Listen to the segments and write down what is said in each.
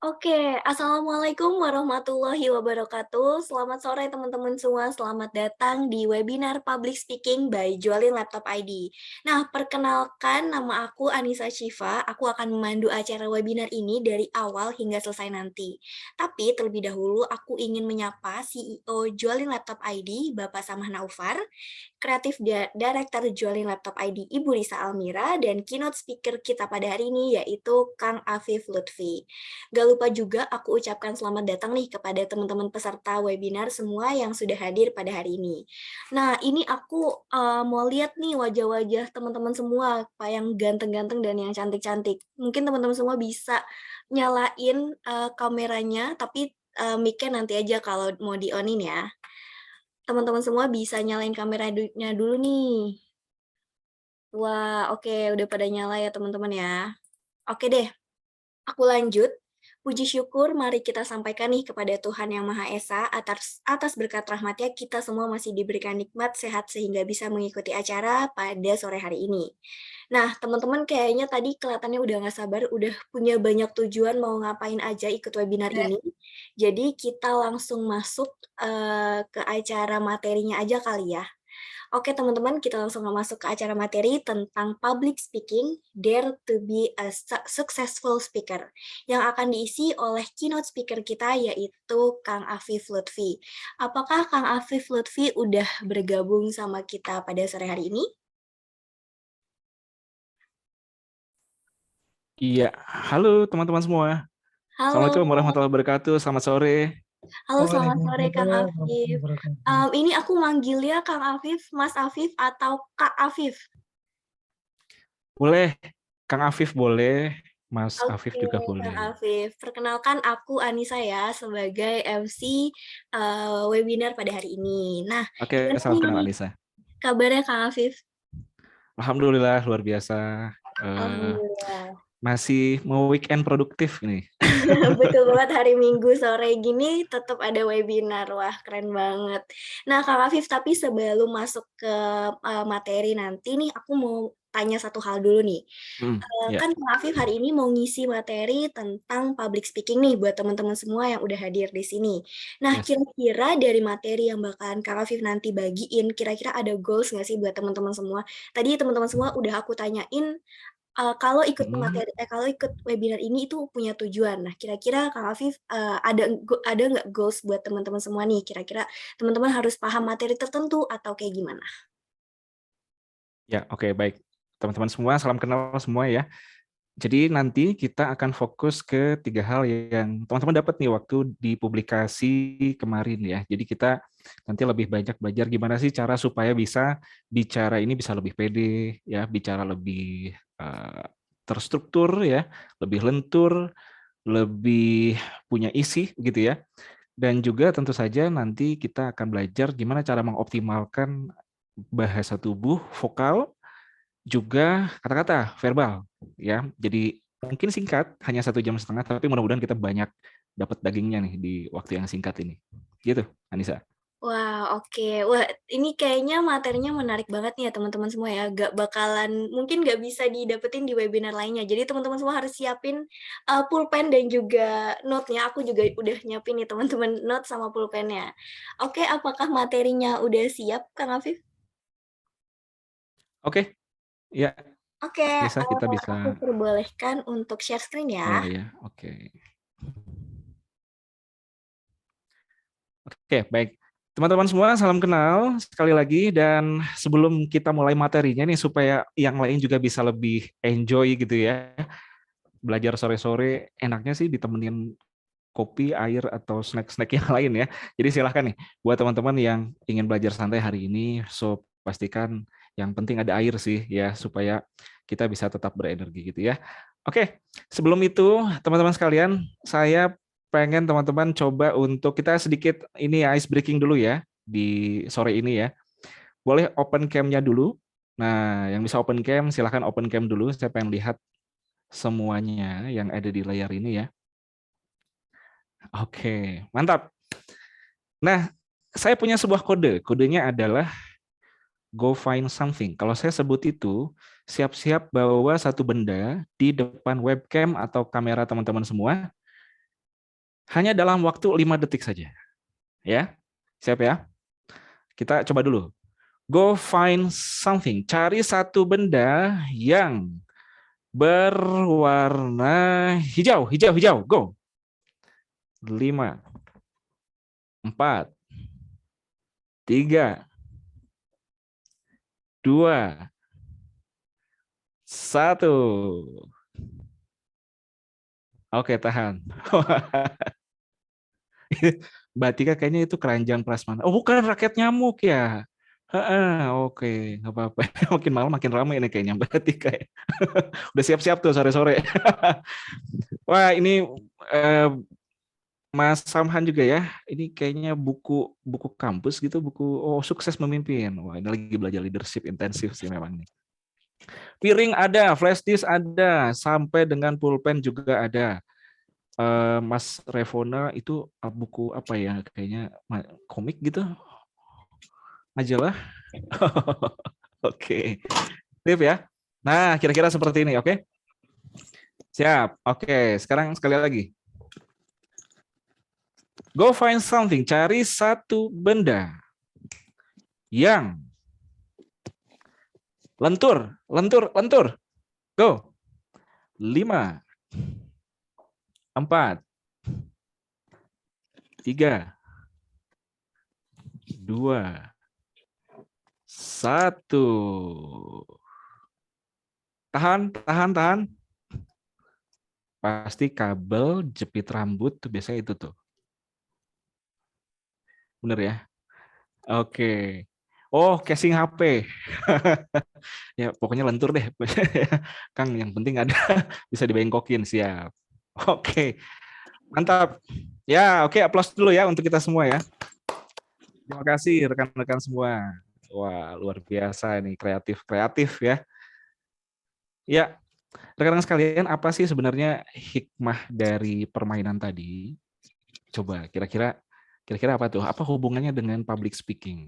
Oke, Assalamualaikum warahmatullahi wabarakatuh. Selamat sore teman-teman semua, selamat datang di webinar Public Speaking by Jualin Laptop ID. Nah, perkenalkan nama aku Anissa Syifa, aku akan memandu acara webinar ini dari awal hingga selesai nanti. Tapi terlebih dahulu aku ingin menyapa CEO Jualin Laptop ID, Bapak Samah Naufar, Kreatif Director Jualin Laptop ID Ibu Risa Almira, dan keynote speaker kita pada hari ini yaitu Kang Afif Lutfi. Gak lupa juga aku ucapkan selamat datang nih kepada teman-teman peserta webinar semua yang sudah hadir pada hari ini. Nah, ini aku mau lihat nih wajah-wajah teman-teman semua, Pak yang ganteng-ganteng dan yang cantik-cantik. Mungkin teman-teman semua bisa nyalain kameranya, tapi mic-nya nanti aja kalau mau di-on-in ya. Teman-teman semua bisa nyalain kameranya dulu nih. Wah, oke, udah pada nyala ya teman-teman ya. Oke deh, aku lanjut. Puji syukur mari kita sampaikan nih kepada Tuhan Yang Maha Esa atas berkat rahmatnya kita semua masih diberikan nikmat sehat sehingga bisa mengikuti acara pada sore hari ini. Nah, teman-teman kayaknya tadi kelihatannya udah nggak sabar, udah punya banyak tujuan mau ngapain aja ikut webinar ini. Jadi kita langsung masuk ke acara materinya aja kali ya. Oke teman-teman, kita langsung masuk ke acara materi tentang public speaking, Dare to be a Successful Speaker, yang akan diisi oleh keynote speaker kita yaitu Kang Afif Lutfi. Apakah Kang Afif Lutfi udah bergabung sama kita pada sore hari ini? Iya, halo teman-teman semua. Halo, Assalamualaikum warahmatullahi wabarakatuh. Selamat sore. halo selamat sore Kang Waalaikumsalam Afif. warahmatullahi wabarakatuh. Ini aku manggilnya Kang Afif, Mas Afif, atau Kak Afif? Boleh, Kang Afif boleh, Mas Afif Oke, juga Kang boleh. Afif. Perkenalkan aku Anissa ya sebagai MC webinar pada hari ini. Nah, Oke, gimana salam kenal nih Anissa. kabarnya Kang Afif? Alhamdulillah luar biasa. Eh, Alhamdulillah. masih mau weekend produktif ini. Betul banget hari Minggu sore gini tetap ada webinar. Wah, keren banget. Nah, Kang Afif, tapi sebelum masuk ke materi nanti nih, aku mau tanya satu hal dulu nih. Ya, Kan Kang Afif hari ini mau ngisi materi tentang public speaking nih buat teman-teman semua yang udah hadir di sini. Nah, yes. kira-kira dari materi yang bakalan Kang Afif nanti bagiin, kira-kira ada goals nggak sih buat teman-teman semua? Tadi teman-teman semua udah aku tanyain kalau ikut Hmm, kalau ikut webinar ini itu punya tujuan. Nah, kira-kira Kang Afif ada nggak goals buat teman-teman semua nih? Kira-kira teman-teman harus paham materi tertentu atau kayak gimana? ya, oke, baik. Teman-teman semua, salam kenal semua ya. Jadi nanti kita akan fokus ke tiga hal yang teman-teman dapat nih waktu di publikasi kemarin ya. Jadi kita nanti lebih banyak belajar gimana sih cara supaya bisa bicara ini bisa lebih pede ya, bicara lebih terstruktur ya, lebih lentur, lebih punya isi gitu ya. Dan juga tentu saja nanti kita akan belajar gimana cara mengoptimalkan bahasa tubuh, vokal, juga kata-kata verbal ya. Jadi mungkin singkat hanya 1,5 jam, tapi mudah-mudahan kita banyak dapat dagingnya nih di waktu yang singkat ini. Gitu, Anissa. Wah, oke. Wah, ini kayaknya materinya menarik banget nih ya teman-teman semua ya. Mungkin nggak bisa didapetin di webinar lainnya. Jadi teman-teman semua harus siapin pulpen dan juga note-nya. Aku juga udah nyiapin nih teman-teman note sama pulpennya. Oke, apakah materinya udah siap, Kang Afif? Oke, ya, Oke, Anissa kita bisa. aku perbolehkan untuk share screen ya. Oh ya, oke. Oke, baik. Teman-teman semua, salam kenal sekali lagi. Dan sebelum kita mulai materinya nih, supaya yang lain juga bisa lebih enjoy gitu ya, belajar sore-sore, enaknya sih ditemenin kopi, air, atau snack-snack yang lain ya. Jadi silahkan nih, buat teman-teman yang ingin belajar santai hari ini, so pastikan Yang penting ada air sih ya, supaya kita bisa tetap berenergi gitu ya. Oke, sebelum itu teman-teman sekalian, saya pengen teman-teman coba untuk kita sedikit ini ice breaking dulu ya di sore ini ya. Boleh open cam-nya dulu. Nah, yang bisa open cam silahkan open cam dulu. Saya pengen lihat semuanya yang ada di layar ini ya. Oke, mantap. Nah, saya punya sebuah kode. Kodenya adalah go find something. Kalau saya sebut itu, siap-siap bawa satu benda di depan webcam atau kamera teman-teman semua, hanya dalam waktu 5 detik saja. Ya, siap ya? Kita coba dulu. Go find something. Cari satu benda yang berwarna hijau, hijau, hijau. Go. 5, 4, 3, 2, 1. Oke, tahan. Mbak Tika kayaknya itu keranjang prasmanan. Oh, bukan, raket nyamuk ya. Heeh, oke, nggak apa-apa. Makin malam makin ramai ini kayaknya Mbak Tika ya. Udah siap-siap tuh sore-sore. Wah, ini eh, Mas Samhan juga ya. Ini kayaknya buku buku kampus gitu, buku sukses memimpin. Wah, ini lagi belajar leadership intensif sih memang nih. Piring ada, flash disk ada, sampai dengan pulpen juga ada. Mas Revona itu buku apa ya? Kayaknya komik gitu, majalah. Oke, sip ya. Nah, kira-kira seperti ini, oke? Siap. Oke, sekarang sekali lagi. Go find something, cari satu benda yang lentur, lentur, lentur. Go. 5, 4, 3, 2, 1. Tahan, tahan, tahan. Pasti kabel jepit rambut tuh biasanya itu tuh. Bener ya? Oke. Oh, casing HP. Ya, pokoknya lentur deh. Kang, yang penting ada bisa dibengkokin, siap. Oke. Mantap. Ya, oke, aplaus dulu ya untuk kita semua ya. Terima kasih rekan-rekan semua. Wah, luar biasa ini, kreatif ya. Ya, rekan-rekan sekalian, apa sih sebenarnya hikmah dari permainan tadi? Coba kira-kira apa tuh? Apa hubungannya dengan public speaking?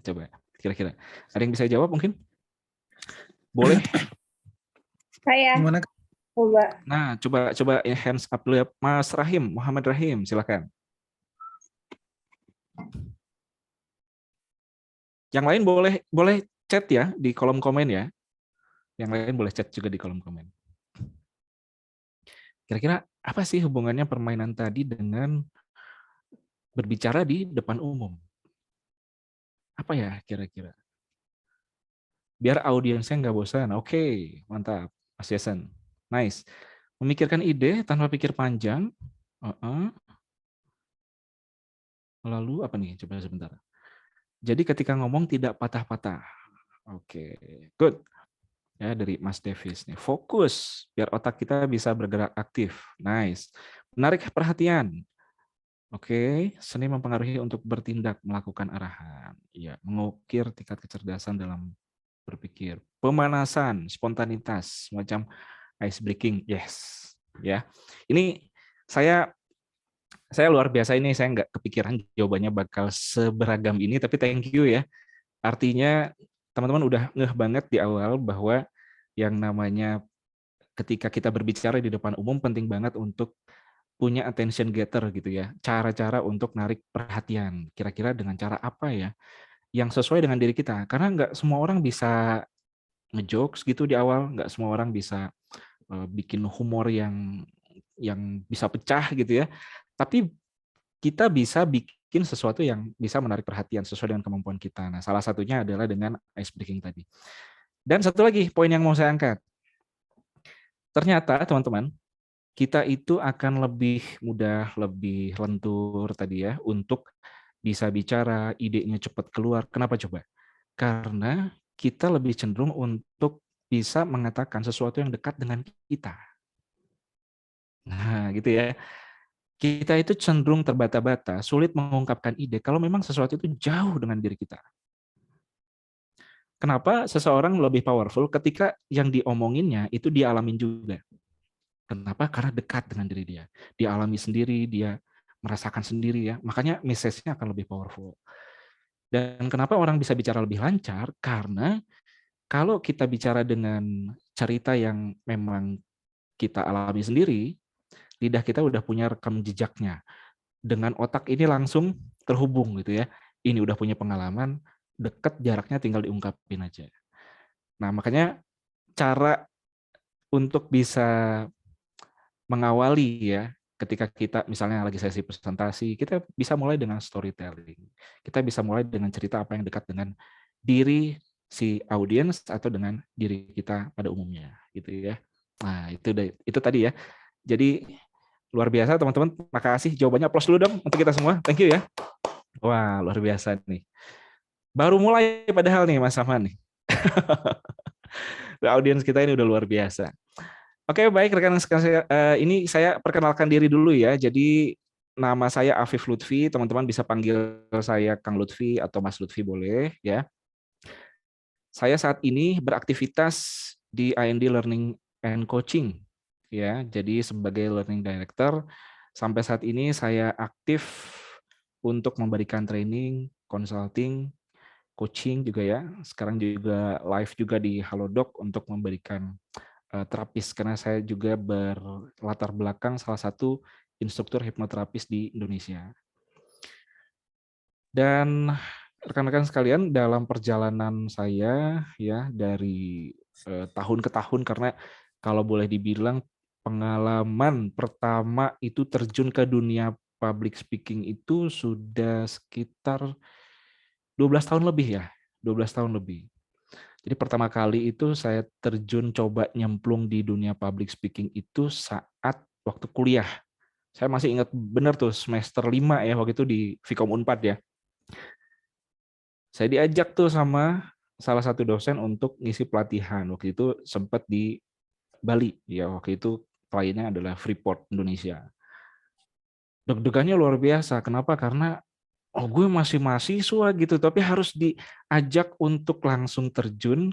Coba kira-kira. Ada yang bisa jawab mungkin? Boleh? Saya. Gimana? Coba. Nah, coba hands up dulu ya. Mas Rahim, Muhammad Rahim, silakan. Yang lain boleh chat ya di kolom komen ya. Yang lain boleh chat juga di kolom komen. Kira-kira apa sih hubungannya permainan tadi dengan berbicara di depan umum? Apa ya kira-kira? Biar audiensnya nggak bosan. Oke, mantap. Mas Jason. Nice. Memikirkan ide tanpa pikir panjang. Lalu apa nih? Coba sebentar. Jadi ketika ngomong tidak patah-patah. Oke, good. Ya, dari Mas Davis nih. Fokus biar otak kita bisa bergerak aktif. Nice. Menarik perhatian. Oke, seni mempengaruhi untuk bertindak melakukan arahan. Iya, mengukir tingkat kecerdasan dalam berpikir. Pemanasan, spontanitas, semacam ice breaking. Yes. Ya. Ini saya luar biasa ini, saya nggak kepikiran jawabannya bakal seberagam ini, tapi thank you ya. Artinya teman-teman udah ngeh banget di awal bahwa yang namanya ketika kita berbicara di depan umum penting banget untuk punya attention getter gitu ya. Cara-cara untuk narik perhatian. Kira-kira dengan cara apa ya yang sesuai dengan diri kita. Karena nggak semua orang bisa ngejokes gitu di awal, nggak semua orang bisa bikin humor yang bisa pecah gitu ya. Tapi kita bisa bikin sesuatu yang bisa menarik perhatian sesuai dengan kemampuan kita. Nah, salah satunya adalah dengan ice breaking tadi. Dan satu lagi poin yang mau saya angkat. Ternyata teman-teman, kita itu akan lebih mudah, lebih lentur tadi ya untuk bisa bicara, idenya cepat keluar. Kenapa coba? Karena kita lebih cenderung untuk bisa mengatakan sesuatu yang dekat dengan kita. Nah, gitu ya. Kita itu cenderung terbata-bata, sulit mengungkapkan ide kalau memang sesuatu itu jauh dengan diri kita. Kenapa seseorang lebih powerful ketika yang diomonginnya itu dia alamin juga. Kenapa? Karena dekat dengan diri dia. Dia alami sendiri, dia merasakan sendiri ya. Makanya message-nya akan lebih powerful. Dan kenapa orang bisa bicara lebih lancar? Karena kalau kita bicara dengan cerita yang memang kita alami sendiri, lidah kita udah punya rekam jejaknya. Dengan otak ini langsung terhubung gitu ya. Ini udah punya pengalaman, deket jaraknya tinggal diungkapin aja. Nah, makanya cara untuk bisa mengawali ya, ketika kita misalnya lagi sesi presentasi, kita bisa mulai dengan storytelling. Kita bisa mulai dengan cerita apa yang dekat dengan diri si audiens atau dengan diri kita pada umumnya gitu ya. Nah, itu tadi ya. Jadi luar biasa teman-teman. Makasih jawabannya. Applause dulu dong untuk kita semua. Thank you ya. Wah, luar biasa nih. Baru mulai padahal nih Mas Rahman nih. Audiens kita ini udah luar biasa. Oke, baik rekan-rekan saya, ini saya perkenalkan diri dulu ya. Jadi nama saya Afif Lutfi, teman-teman bisa panggil saya Kang Lutfi atau Mas Lutfi boleh ya. Saya saat ini beraktivitas di IND Learning and Coaching ya. Jadi sebagai Learning Director sampai saat ini saya aktif untuk memberikan training, consulting, coaching juga ya. Sekarang juga live juga di Halodoc untuk memberikan terapis karena saya juga berlatar belakang salah satu instruktur hipnoterapis di Indonesia. Dan rekan-rekan sekalian dalam perjalanan saya ya dari tahun ke tahun, karena kalau boleh dibilang pengalaman pertama itu terjun ke dunia public speaking itu sudah sekitar 12 tahun lebih ya, 12 tahun lebih. Jadi pertama kali itu saya terjun coba nyemplung di dunia public speaking itu saat waktu kuliah. Saya masih ingat benar tuh semester 5 ya, waktu itu di Vkom Unpad ya. Saya diajak tuh sama salah satu dosen untuk ngisi pelatihan. Waktu itu sempat di Bali ya, waktu itu kliennya adalah Freeport Indonesia. Deg-degannya luar biasa. Kenapa? Karena gue masih mahasiswa gitu, tapi harus diajak untuk langsung terjun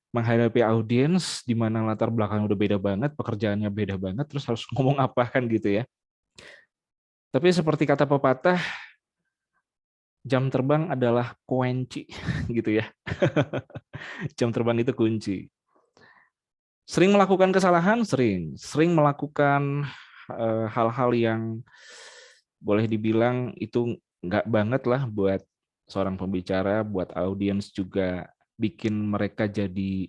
menghadapi audiens di mana latar belakang udah beda banget, pekerjaannya beda banget, terus harus ngomong apa kan gitu ya. Tapi seperti kata pepatah, jam terbang adalah kunci gitu ya. Jam terbang itu kunci. Sering melakukan kesalahan, sering melakukan hal-hal yang boleh dibilang itu nggak banget lah buat seorang pembicara, buat audiens juga bikin mereka jadi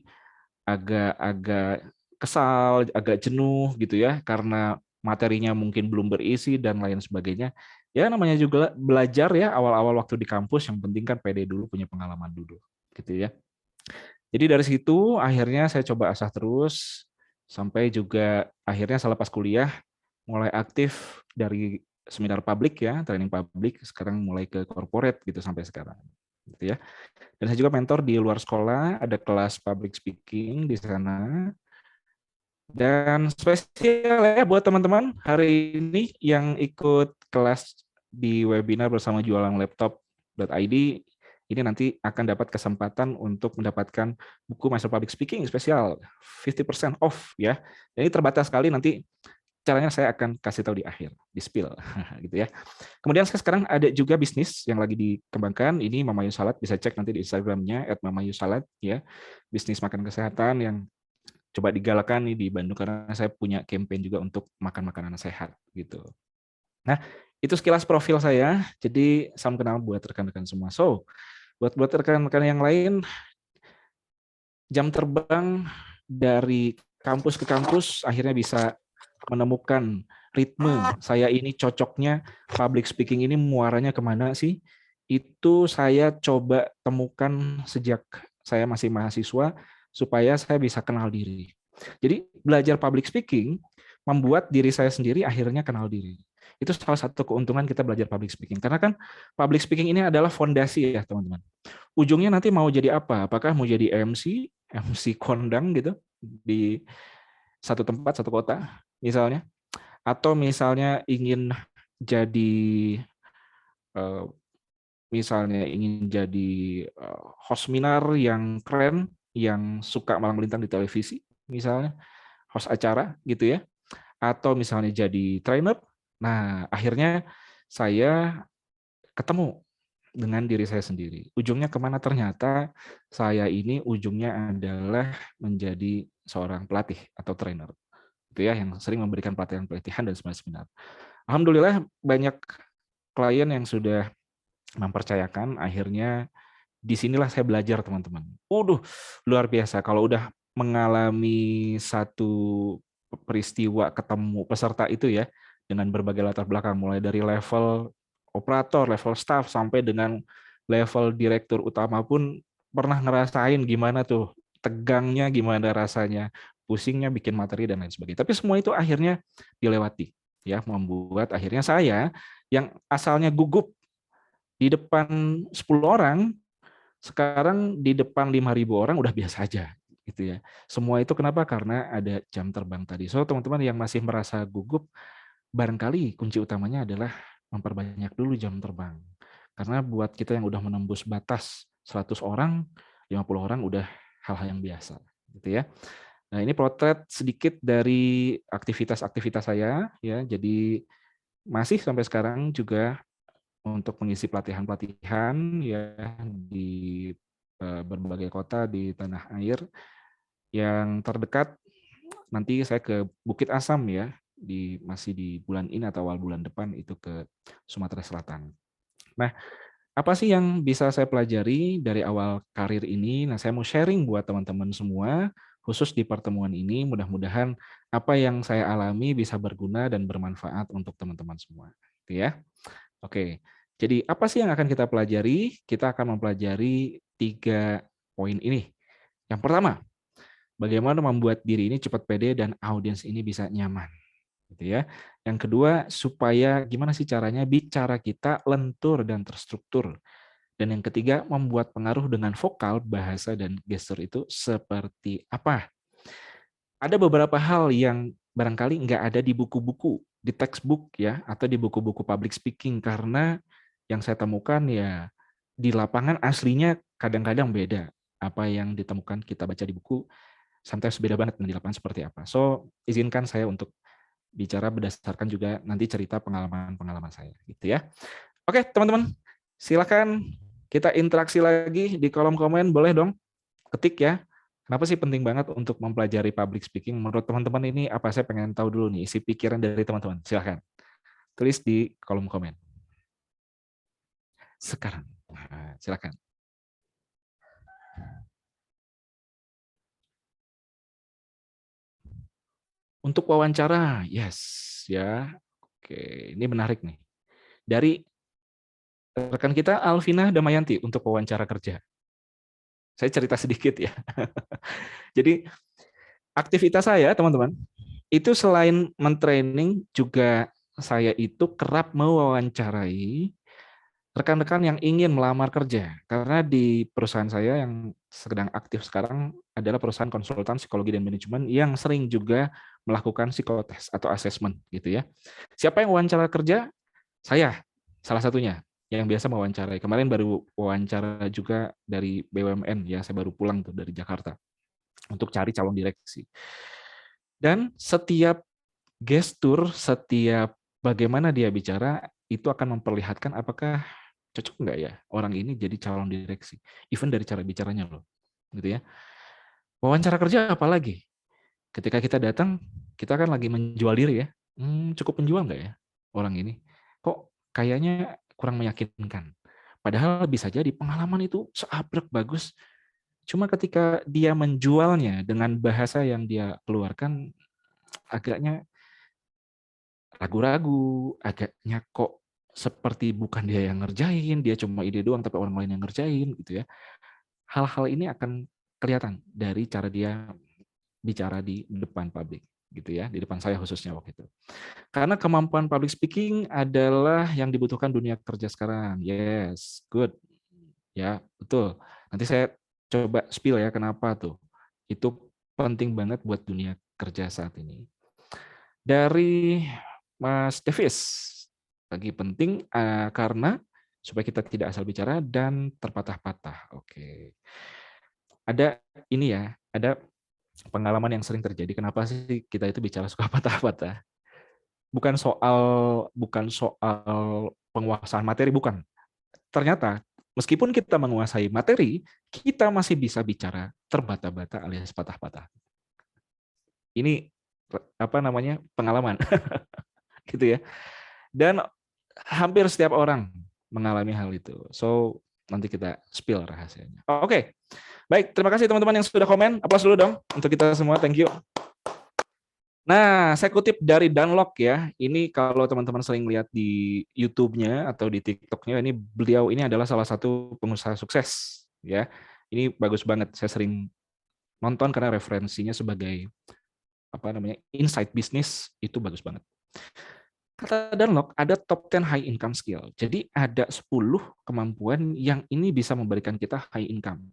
agak-agak kesal, agak jenuh gitu ya, karena materinya mungkin belum berisi dan lain sebagainya. Ya namanya juga belajar ya, awal-awal waktu di kampus, yang penting kan pede dulu, punya pengalaman dulu gitu ya. Jadi dari situ akhirnya saya coba asah terus, sampai juga akhirnya selepas kuliah mulai aktif dari seminar publik ya, training publik, sekarang mulai ke corporate gitu sampai sekarang gitu ya. Dan saya juga mentor di luar sekolah, ada kelas public speaking di sana. Dan spesial ya buat teman-teman hari ini yang ikut kelas di webinar bersama jualan laptop.id, ini nanti akan dapat kesempatan untuk mendapatkan buku Master Public Speaking spesial 50% off ya. Dan ini terbatas sekali, nanti caranya saya akan kasih tahu di akhir, di spill gitu ya. Kemudian sekarang ada juga bisnis yang lagi dikembangkan, ini Mama Yu Salad, bisa cek nanti di Instagramnya @mamayu_salad ya. Bisnis makan kesehatan yang coba digalakan nih di Bandung, karena saya punya campaign juga untuk makan makanan sehat gitu. Nah, itu sekilas profil saya. Jadi salam kenal buat rekan-rekan semua. So, buat rekan-rekan yang lain, jam terbang dari kampus ke kampus akhirnya bisa menemukan ritme saya ini cocoknya public speaking ini muaranya kemana sih? Itu saya coba temukan sejak saya masih mahasiswa supaya saya bisa kenal diri. Jadi belajar public speaking membuat diri saya sendiri akhirnya kenal diri. Itu salah satu keuntungan kita belajar public speaking. Karena kan public speaking ini adalah fondasi ya teman-teman. Ujungnya nanti mau jadi apa? Apakah mau jadi MC kondang gitu di satu tempat, satu kota misalnya, atau misalnya ingin jadi host seminar yang keren, yang suka malang melintang di televisi misalnya, host acara gitu ya, atau misalnya jadi trainer. Nah, akhirnya saya ketemu dengan diri saya sendiri. Ujungnya kemana? Ternyata saya ini ujungnya adalah menjadi seorang pelatih atau trainer, gitu ya, yang sering memberikan pelatihan-pelatihan dan seminar-seminar. Alhamdulillah banyak klien yang sudah mempercayakan. Akhirnya disinilah saya belajar teman-teman. Luar biasa. Kalau udah mengalami satu peristiwa ketemu peserta itu ya, dengan berbagai latar belakang, mulai dari level operator, level staff, sampai dengan level direktur utama pun pernah ngerasain gimana tuh, tegangnya gimana rasanya, pusingnya bikin materi dan lain sebagainya. Tapi semua itu akhirnya dilewati, ya, membuat akhirnya saya yang asalnya gugup di depan 10 orang, sekarang di depan 5.000 orang udah biasa aja gitu ya. Semua itu kenapa? Karena ada jam terbang tadi. So teman-teman yang masih merasa gugup, barangkali kunci utamanya adalah memperbanyak dulu jam terbang. Karena buat kita yang udah menembus batas 100 orang, 50 orang udah hal-hal yang biasa gitu ya. Nah, ini potret sedikit dari aktivitas-aktivitas saya ya. Jadi masih sampai sekarang juga untuk mengisi pelatihan-pelatihan ya di berbagai kota di tanah air. Yang terdekat nanti saya ke Bukit Asam ya, masih di bulan ini atau awal bulan depan itu ke Sumatera Selatan. Nah, apa sih yang bisa saya pelajari dari awal karir ini? Nah, saya mau sharing buat teman-teman semua, khusus di pertemuan ini. Mudah-mudahan apa yang saya alami bisa berguna dan bermanfaat untuk teman-teman semua. Oke ya. Oke, jadi apa sih yang akan kita pelajari? Kita akan mempelajari 3 poin ini. Yang pertama, bagaimana membuat diri ini cepat pede dan audiens ini bisa nyaman. Gitu ya. Yang kedua, supaya gimana sih caranya bicara kita lentur dan terstruktur. Dan yang ketiga, membuat pengaruh dengan vokal, bahasa, dan gestur itu seperti apa. Ada beberapa hal yang barangkali nggak ada di buku-buku, di textbook ya, atau di buku-buku public speaking, karena yang saya temukan ya di lapangan aslinya kadang-kadang beda. Apa yang ditemukan kita baca di buku, sometimes beda banget di lapangan seperti apa. So, izinkan saya untuk bicara berdasarkan juga nanti cerita pengalaman-pengalaman saya gitu ya. Oke, teman-teman, silakan kita interaksi lagi di kolom komen, boleh dong ketik ya. Kenapa sih penting banget untuk mempelajari public speaking? Menurut teman-teman ini apa? Saya pengen tahu dulu nih isi pikiran dari teman-teman. Silakan tulis di kolom komen sekarang. Nah, silakan. Untuk wawancara, yes ya. Oke, ini menarik nih. Dari rekan kita Alvina Damayanti untuk wawancara kerja. Saya cerita sedikit ya. Jadi aktivitas saya, teman-teman, itu selain mentraining juga saya itu kerap mewawancarai rekan-rekan yang ingin melamar kerja. Karena di perusahaan saya yang sedang aktif sekarang adalah perusahaan konsultan psikologi dan manajemen yang sering juga melakukan psikotes atau assessment gitu ya. Siapa yang wawancara kerja? Saya, salah satunya yang biasa mewawancarai. Kemarin baru wawancara juga dari BUMN ya, saya baru pulang tuh dari Jakarta untuk cari calon direksi. Dan setiap gestur, setiap bagaimana dia bicara itu akan memperlihatkan apakah cocok nggak ya orang ini jadi calon direksi. Even dari cara bicaranya loh, gitu ya. Wawancara kerja apalagi? Ketika kita datang, kita kan lagi menjual diri ya. Cukup menjual nggak ya orang ini? Kok kayaknya kurang meyakinkan. Padahal bisa jadi pengalaman itu seabrek bagus. Cuma ketika dia menjualnya dengan bahasa yang dia keluarkan, agaknya ragu-ragu, agaknya kok seperti bukan dia yang ngerjain, dia cuma ide doang tapi orang lain yang ngerjain gitu ya. Hal-hal ini akan kelihatan dari cara dia bicara di depan publik gitu ya, di depan saya khususnya waktu itu. Karena kemampuan public speaking adalah yang dibutuhkan dunia kerja sekarang. Yes, good. Ya, betul. Nanti saya coba spill ya kenapa tuh. Itu penting banget buat dunia kerja saat ini. Dari Mas Davis, lagi penting karena supaya kita tidak asal bicara dan terpatah-patah. Oke. Ada ini ya, ada pengalaman yang sering terjadi. Kenapa sih kita itu bicara suka patah-patah? Bukan soal penguasaan materi, bukan. Ternyata meskipun kita menguasai materi, kita masih bisa bicara terbata-bata alias patah-patah. Ini apa namanya? Pengalaman. Gitu ya. Dan hampir setiap orang mengalami hal itu. So, nanti kita spill rahasianya. Oke. Baik, terima kasih teman-teman yang sudah komen. Aplaus dulu dong untuk kita semua. Thank you. Nah, saya kutip dari Dunlock ya. Ini kalau teman-teman sering lihat di YouTube-nya atau di TikTok-nya, ini beliau ini adalah salah satu pengusaha sukses ya. Ini bagus banget. Saya sering nonton karena referensinya sebagai apa namanya? Insight bisnis itu bagus banget. Kata Dunlock ada top 10 high income skill. Jadi ada 10 kemampuan yang ini bisa memberikan kita high income.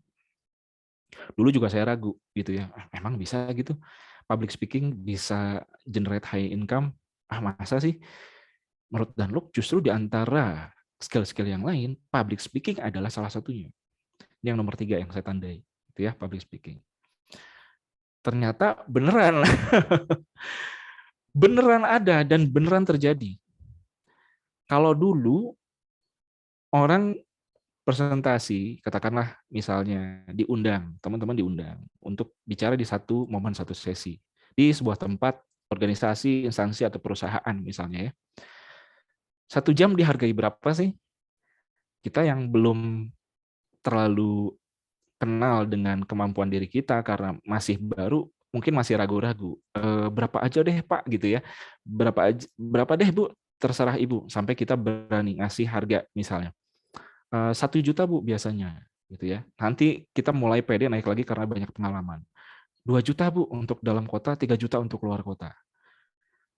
Dulu juga saya ragu gitu ya. Emang bisa gitu? Public speaking bisa generate high income? Masa sih? Menurut Dunlop justru di antara skill-skill yang lain, public speaking adalah salah satunya. Ini yang nomor 3 yang saya tandai, itu ya, public speaking. Ternyata beneran, beneran ada dan beneran terjadi. Kalau dulu orang presentasi, katakanlah misalnya diundang, teman-teman diundang untuk bicara di satu momen satu sesi di sebuah tempat, organisasi, instansi atau perusahaan misalnya ya. 1 jam dihargai berapa sih? Kita yang belum terlalu kenal dengan kemampuan diri kita karena masih baru, mungkin masih ragu-ragu. Berapa aja deh Pak gitu ya? Berapa deh Bu? Terserah Ibu. Sampai kita berani ngasih harga misalnya. 1 juta Bu biasanya gitu ya. Nanti kita mulai pede naik lagi karena banyak pengalaman. 2 juta Bu untuk dalam kota, 3 juta untuk luar kota.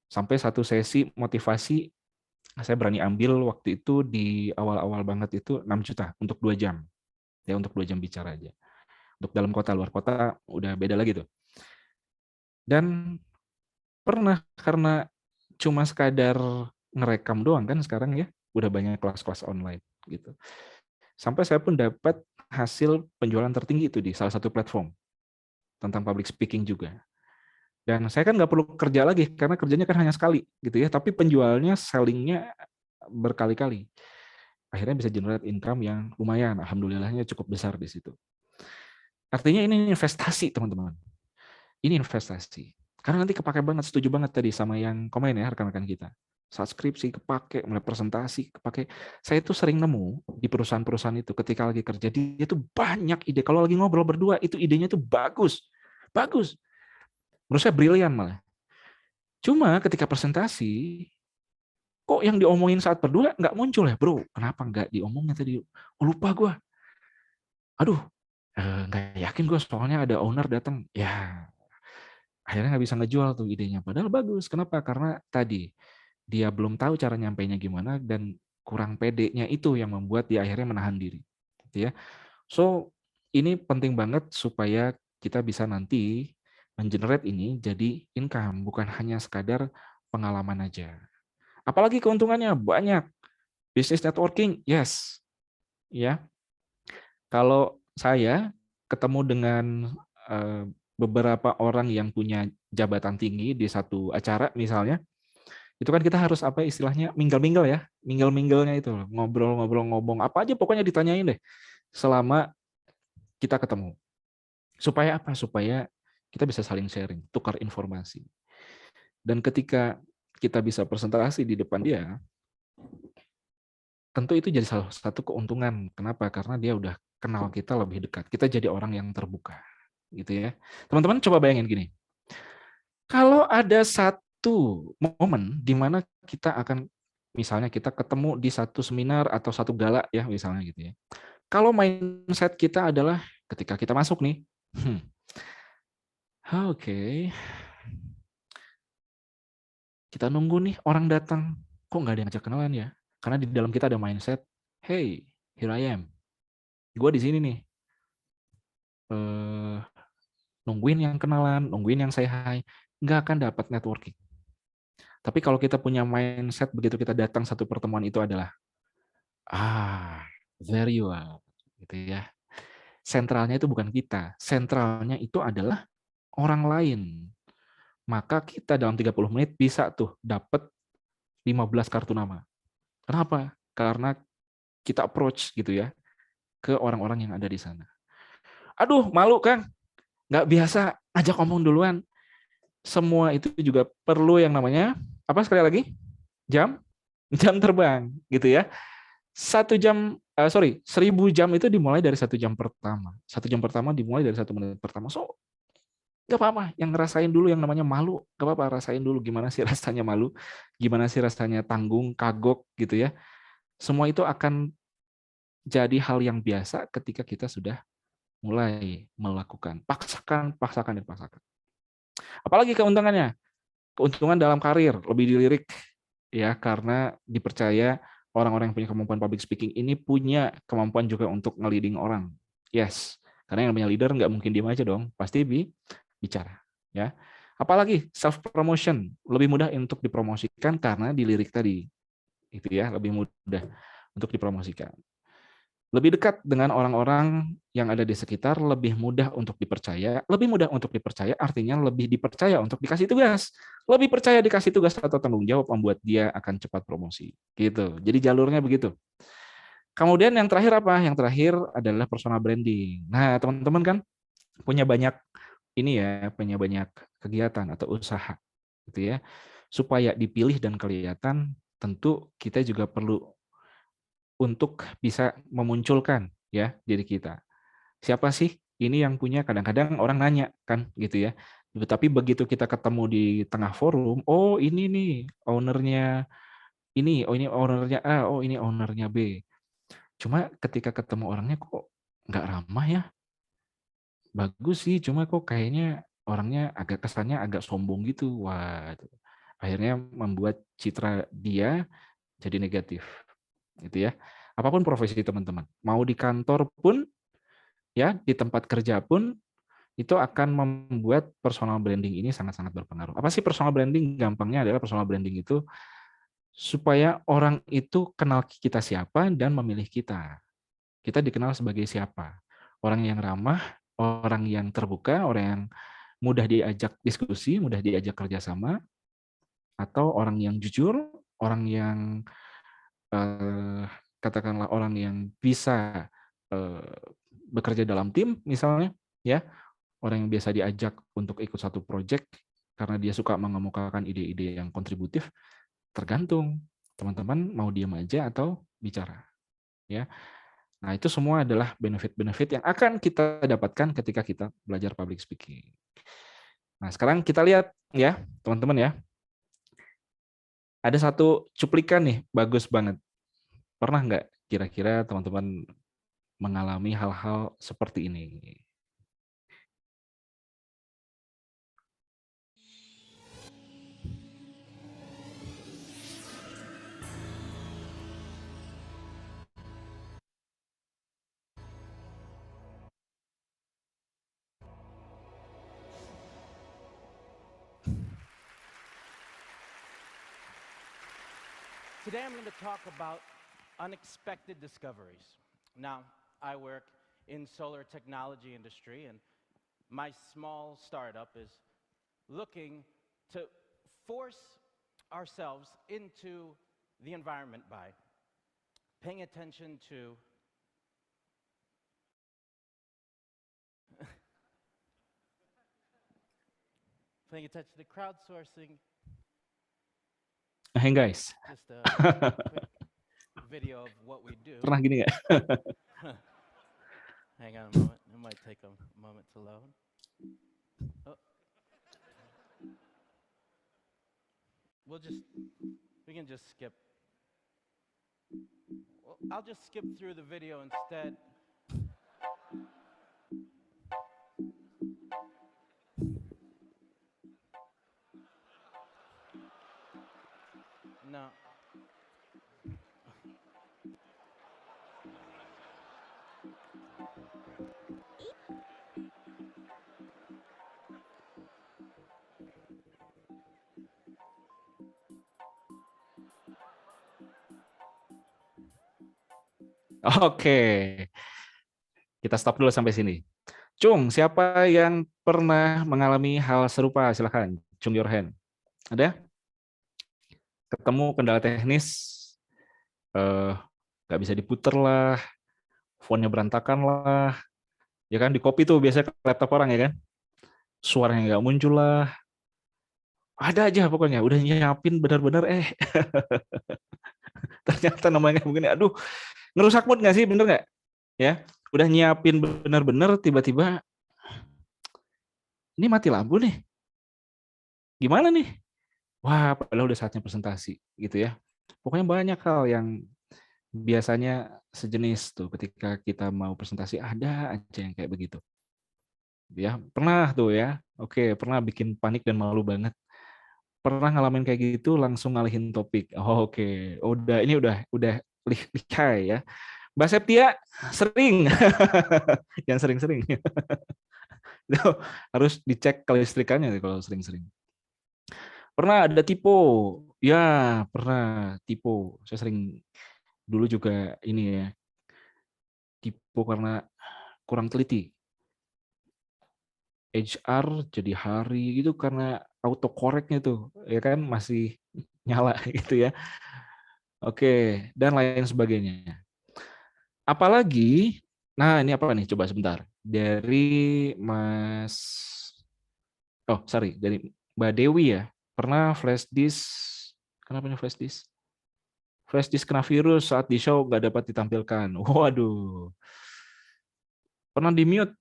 Sampai satu sesi motivasi saya berani ambil waktu itu di awal-awal banget itu 6 juta untuk 2 jam. Ya untuk 2 jam bicara aja. Untuk dalam kota, luar kota udah beda lagi tuh. Dan pernah karena cuma sekadar ngerekam doang kan sekarang ya, udah banyak kelas-kelas online gitu. Sampai saya pun dapat hasil penjualan tertinggi itu di salah satu platform tentang public speaking juga. Dan saya kan nggak perlu kerja lagi karena kerjanya kan hanya sekali gitu ya, tapi penjualnya, sellingnya berkali-kali. Akhirnya bisa generate income yang lumayan, alhamdulillahnya cukup besar di situ. Artinya ini investasi teman-teman. Ini investasi. Karena nanti kepake banget, setuju banget tadi sama yang komen ya rekan-rekan kita. Saat skripsi kepake, mulai presentasi kepake. Saya itu sering nemu di perusahaan-perusahaan itu ketika lagi kerja, dia itu banyak ide. Kalau lagi ngobrol berdua, itu idenya itu bagus. Bagus. Menurut saya brilian malah. Cuma ketika presentasi, kok yang diomongin saat berdua nggak muncul ya bro? Kenapa nggak diomongin tadi? Oh, lupa gue. Aduh, nggak yakin gue soalnya ada owner datang. Ya, akhirnya nggak bisa ngejual tuh idenya. Padahal bagus. Kenapa? Karena tadi dia belum tahu cara nyampainya gimana dan kurang pedenya itu yang membuat dia akhirnya menahan diri. Gitu ya. So, ini penting banget supaya kita bisa nanti mengenerate ini jadi income, bukan hanya sekadar pengalaman aja. Apalagi keuntungannya banyak. Business networking, yes. Ya. Kalau saya ketemu dengan beberapa orang yang punya jabatan tinggi di satu acara misalnya, itu kan kita harus apa istilahnya mingle-mingle ya, mingle-minglenya itu ngobrol-ngobrol ngomong apa aja pokoknya ditanyain deh selama kita ketemu. Supaya apa? Supaya kita bisa saling sharing, tukar informasi. Dan ketika kita bisa presentasi di depan dia, tentu itu jadi salah satu keuntungan. Kenapa? Karena dia udah kenal kita lebih dekat. Kita jadi orang yang terbuka, gitu ya. Teman-teman coba bayangin gini. Kalau ada satu momen di mana kita akan misalnya kita ketemu di satu seminar atau satu gala ya misalnya gitu ya. Kalau mindset kita adalah ketika kita masuk nih, oke, Kita nunggu nih orang datang, kok nggak ada yang ngajak kenalan ya? Karena di dalam kita ada mindset, hey, here I am. Gue di sini nih. Nungguin yang kenalan, nungguin yang say hi, nggak akan dapat networking. Tapi kalau kita punya mindset begitu kita datang satu pertemuan itu adalah, there you are, gitu ya. Sentralnya itu bukan kita, sentralnya itu adalah orang lain. Maka kita dalam 30 menit bisa tuh dapat 15 kartu nama. Kenapa? Karena kita approach gitu ya ke orang-orang yang ada di sana. Aduh, malu Kang, nggak biasa ajak ngomong duluan. Semua itu juga perlu yang namanya apa sekali lagi? Jam terbang gitu ya. 1.000 jam itu dimulai dari 1 jam pertama. 1 jam pertama dimulai dari 1 menit pertama. So, gak apa-apa. Yang ngerasain dulu yang namanya malu, gak apa-apa. Rasain dulu gimana sih rasanya malu, gimana sih rasanya tanggung, kagok gitu ya. Semua itu akan jadi hal yang biasa ketika kita sudah mulai melakukan. Paksakan, paksakan, dan paksakan. Apalagi keuntungannya? Keuntungan dalam karir, lebih dilirik ya, karena dipercaya orang-orang yang punya kemampuan public speaking ini punya kemampuan juga untuk nge-leading orang. Yes, karena yang namanya leader nggak mungkin diam aja dong, pasti bicara. Ya, apalagi self promotion lebih mudah untuk dipromosikan karena dilirik tadi, itu ya, lebih mudah untuk dipromosikan. Lebih dekat dengan orang-orang yang ada di sekitar, lebih mudah untuk dipercaya. Lebih mudah untuk dipercaya artinya lebih dipercaya untuk dikasih tugas. Lebih percaya dikasih tugas atau tanggung jawab membuat dia akan cepat promosi. Gitu. Jadi jalurnya begitu. Kemudian yang terakhir apa? Yang terakhir adalah personal branding. Nah, teman-teman kan punya banyak ini ya, punya banyak kegiatan atau usaha gitu ya. Supaya dipilih dan kelihatan, tentu kita juga perlu untuk bisa memunculkan ya diri kita. Siapa sih ini yang punya? Kadang-kadang orang nanya kan gitu ya. Tapi begitu kita ketemu di tengah forum, oh ini nih ownernya ini, oh ini ownernya A, oh ini ownernya B. Cuma ketika ketemu orangnya kok nggak ramah ya. Bagus sih, cuma kok kayaknya orangnya agak kesannya agak sombong gitu. Wah, akhirnya membuat citra dia jadi negatif. Gitu ya. Apapun profesi teman-teman, mau di kantor pun ya, di tempat kerja pun itu akan membuat personal branding ini sangat-sangat berpengaruh. Apa sih personal branding? Gampangnya adalah personal branding itu supaya orang itu kenal kita siapa dan memilih kita. Kita dikenal sebagai siapa? Orang yang ramah, orang yang terbuka, orang yang mudah diajak diskusi, mudah diajak kerjasama, atau orang yang jujur, orang yang eh, katakanlah orang yang bisa eh, bekerja dalam tim misalnya, ya, orang yang biasa diajak untuk ikut satu project karena dia suka mengemukakan ide-ide yang kontributif. Tergantung teman-teman mau diam aja atau bicara, ya. Nah, itu semua adalah benefit-benefit yang akan kita dapatkan ketika kita belajar public speaking. Nah, sekarang kita lihat ya, teman-teman ya. Ada satu cuplikan nih, bagus banget. Pernah nggak kira-kira teman-teman mengalami hal-hal seperti ini? Today I'm going to talk about unexpected discoveries. Now, I work in solar technology industry, and my small startup is looking to force ourselves into the environment by paying attention to crowdsourcing. Hey guys, Just a quick video of what we do. pernah gini nggak? Hang on a moment. It might take a moment to load. Oh. We can just skip. Well, I'll just skip through the video instead. Now, Oke, kita stop dulu sampai sini. Cung, siapa yang pernah mengalami hal serupa? Silakan, cung your hand. Ada? Ketemu kendala teknis, nggak bisa diputer lah, font-nya berantakan lah, ya kan? Di copy tuh biasanya ke laptop orang ya kan? Suaranya nggak muncul lah, ada aja pokoknya. Udah nyiapin benar-benar, ternyata namanya mungkin, aduh, ngerusak mood nggak sih, bener nggak? Ya, udah nyiapin benar-benar, tiba-tiba ini mati lampu nih. Gimana nih? Wah, padahal udah saatnya presentasi gitu ya. Pokoknya banyak hal yang biasanya sejenis tuh ketika kita mau presentasi, ada aja yang kayak begitu. Ya, pernah tuh ya. Oke, pernah bikin panik dan malu banget. Pernah ngalamin kayak gitu langsung ngalihin topik. Oh, oke. Ini udah lihai ya. Mbak Septia sering. Yang sering-sering. Itu harus dicek kelistrikannya kalau sering-sering. Pernah ada typo. Ya, pernah typo. Saya sering dulu juga ini ya, typo karena kurang teliti. HR jadi hari gitu karena autocorrectnya tuh, ya kan masih nyala gitu ya. Oke, dan lain sebagainya. Apalagi, nah ini apa nih? Coba sebentar. Dari Mas, dari Mbak Dewi ya. Pernah flash disk, kenapa nih flash disk? Flash disk kena virus saat di show nggak dapat ditampilkan. Waduh. Pernah di mute?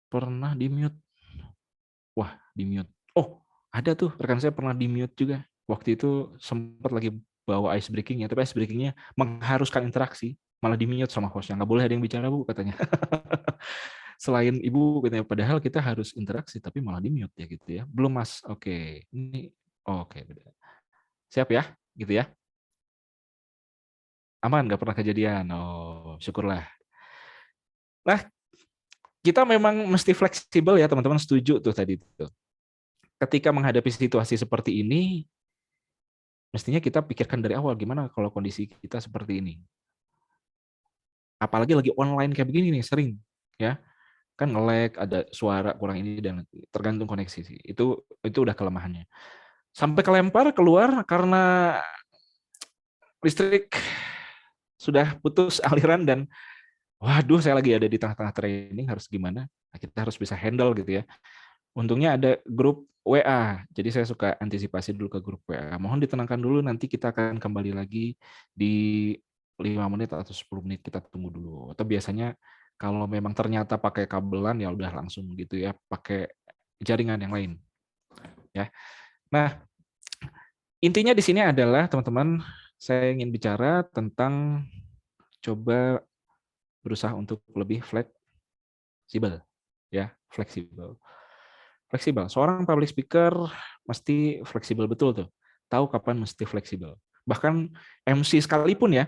Pernah di mute? Wah, di mute. Oh, ada tuh rekan saya pernah di mute juga. Waktu itu sempat lagi bawa ice breaking-nya, tapi ice breaking-nya mengharuskan interaksi, malah di mute sama hostnya. Nggak boleh ada yang bicara, Bu, katanya. Selain Ibu, katanya, padahal kita harus interaksi, tapi malah di mute ya gitu ya. Belum, Mas. Oke. Ini oke. Siap ya, gitu ya. Aman, nggak pernah kejadian. Oh, syukurlah. Nah, kita memang mesti fleksibel ya, teman-teman. Setuju tuh tadi tuh. Ketika menghadapi situasi seperti ini, mestinya kita pikirkan dari awal gimana kalau kondisi kita seperti ini. Apalagi lagi online kayak begini nih, sering ya. Kan nge-lag, ada suara kurang ini dan tergantung koneksi sih. Itu udah kelemahannya. Sampai kelempar keluar karena listrik sudah putus aliran dan waduh, saya lagi ada di tengah-tengah training, harus gimana? Nah, kita harus bisa handle gitu ya. Untungnya ada grup WA, jadi saya suka antisipasi dulu ke grup WA. Mohon ditenangkan dulu, nanti kita akan kembali lagi di 5 menit atau 10 menit, kita tunggu dulu. Atau biasanya kalau memang ternyata pakai kabelan, ya udah langsung gitu ya, pakai jaringan yang lain. Ya. Nah, intinya di sini adalah, teman-teman, saya ingin bicara tentang coba berusaha untuk lebih fleksibel. Ya, fleksibel. Fleksibel. Seorang public speaker mesti fleksibel betul tuh. Tahu kapan mesti fleksibel. Bahkan MC sekalipun ya.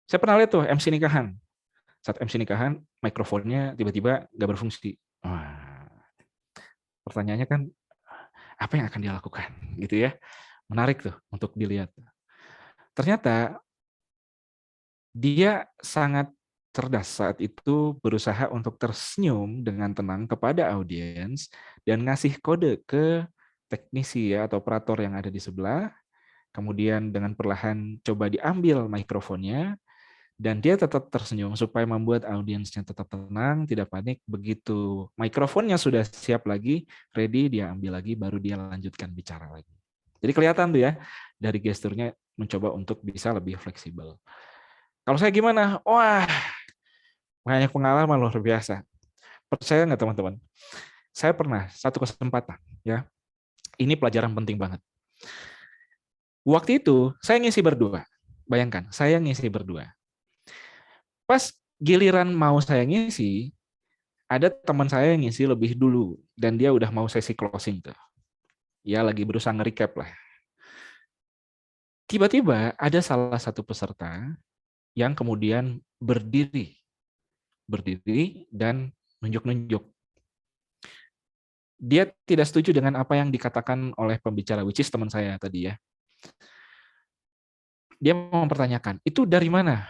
Saya pernah lihat tuh MC nikahan. Saat MC nikahan, mikrofonnya tiba-tiba nggak berfungsi. Wah, pertanyaannya kan, apa yang akan dia lakukan? Gitu ya. Menarik tuh untuk dilihat. Ternyata dia sangat cerdas saat itu, berusaha untuk tersenyum dengan tenang kepada audiens dan ngasih kode ke teknisi ya atau operator yang ada di sebelah, kemudian dengan perlahan coba diambil mikrofonnya dan dia tetap tersenyum supaya membuat audiensnya tetap tenang, tidak panik. Begitu mikrofonnya sudah siap lagi, ready, dia ambil lagi, baru dia lanjutkan bicara lagi. Jadi kelihatan tuh ya, dari gesturnya mencoba untuk bisa lebih fleksibel. Kalau saya gimana? Wah, banyak pengalaman luar biasa. Percaya nggak teman-teman? Saya pernah satu kesempatan, ya. Ini pelajaran penting banget. Waktu itu saya ngisi berdua. Bayangkan, saya ngisi berdua. Pas giliran mau saya ngisi, ada teman saya yang ngisi lebih dulu dan dia udah mau sesi closing tuh. Ya lagi berusaha nge-recap lah. Tiba-tiba ada salah satu peserta yang kemudian berdiri dan nunjuk-nunjuk. Dia tidak setuju dengan apa yang dikatakan oleh pembicara, which is teman saya tadi ya. Dia mempertanyakan, itu dari mana?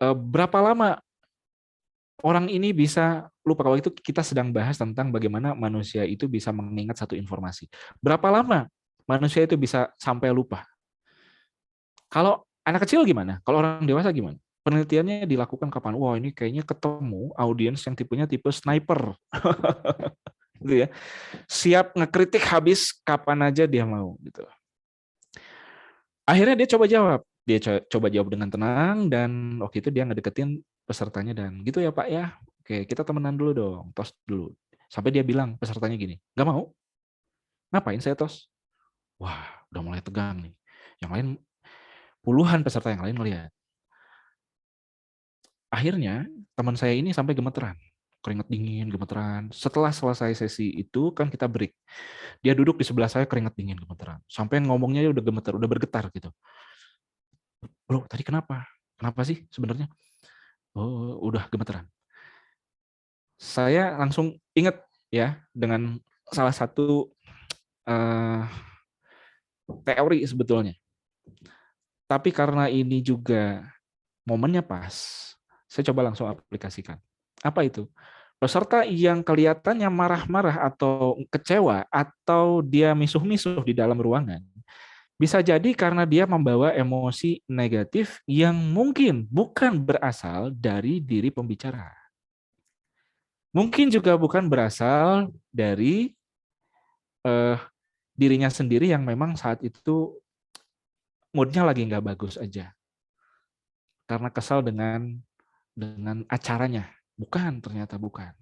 Berapa lama orang ini bisa lupa? Kalau itu kita sedang bahas tentang bagaimana manusia itu bisa mengingat satu informasi. Berapa lama manusia itu bisa sampai lupa? Kalau anak kecil gimana? Kalau orang dewasa gimana? Penelitiannya dilakukan kapan? Wah, ini kayaknya ketemu audiens yang tipenya tipe sniper. Gitu ya. Siap ngekritik habis kapan aja dia mau gitu. Akhirnya dia coba jawab. Dia coba jawab dengan tenang dan waktu itu dia ngedeketin pesertanya dan gitu ya Pak ya. Oke, kita temenan dulu dong, tos dulu. Sampai dia bilang pesertanya gini, nggak mau? Ngapain saya tos? Wah, udah mulai tegang nih. Yang lain, puluhan peserta yang lain melihat. Akhirnya teman saya ini sampai gemeteran. Keringat dingin, gemeteran. Setelah selesai sesi itu kan kita break. Dia duduk di sebelah saya keringat dingin, gemeteran. Sampai ngomongnya udah gemeter, udah bergetar gitu. Bro, tadi kenapa? Kenapa sih sebenarnya? Oh, udah gemeteran. Saya langsung ingat ya dengan salah satu teori sebetulnya. Tapi karena ini juga momennya pas, saya coba langsung aplikasikan. Apa itu? Peserta yang kelihatannya marah-marah atau kecewa atau dia misuh-misuh di dalam ruangan, bisa jadi karena dia membawa emosi negatif yang mungkin bukan berasal dari diri pembicara. Mungkin juga bukan berasal dari dirinya sendiri yang memang saat itu moodnya lagi nggak bagus aja. Karena kesal dengan acaranya. Bukan, ternyata bukan.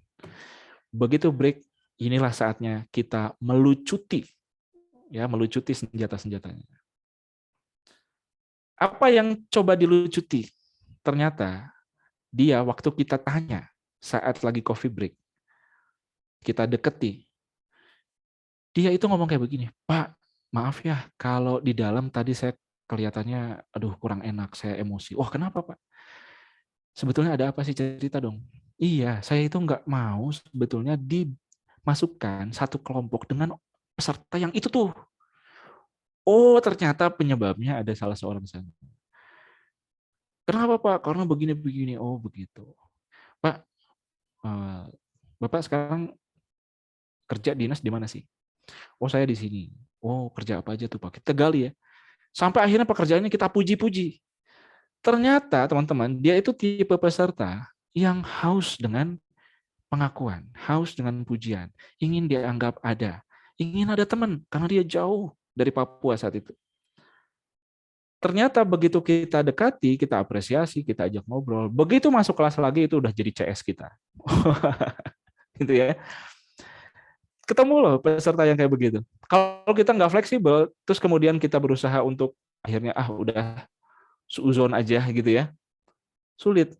Begitu break, inilah saatnya kita melucuti senjata-senjatanya. Apa yang coba dilucuti? Ternyata dia waktu kita tanya saat lagi coffee break, kita deketi, dia itu ngomong kayak begini, Pak, maaf ya kalau di dalam tadi saya kelihatannya aduh kurang enak, saya emosi. Wah, kenapa Pak? Sebetulnya ada apa sih, cerita dong. Iya, saya itu nggak mau sebetulnya dimasukkan satu kelompok dengan peserta yang itu tuh. Oh, ternyata penyebabnya ada salah seorang sana. Kenapa Pak? Karena begini-begini. Oh, begitu. Pak, Bapak sekarang kerja dinas di mana sih? Oh, saya di sini. Oh, kerja apa aja tuh Pak? Kita gali ya. Sampai akhirnya pekerjaannya kita puji-puji. Ternyata teman-teman, dia itu tipe peserta yang haus dengan pengakuan, haus dengan pujian, ingin dianggap ada, ingin ada teman karena dia jauh dari Papua saat itu. Ternyata begitu kita dekati, kita apresiasi, kita ajak ngobrol, begitu masuk kelas lagi itu udah jadi CS kita. Gitu ya. Ketemu loh peserta yang kayak begitu. Kalau kita nggak fleksibel, terus kemudian kita berusaha untuk akhirnya udah suuzon aja gitu ya, sulit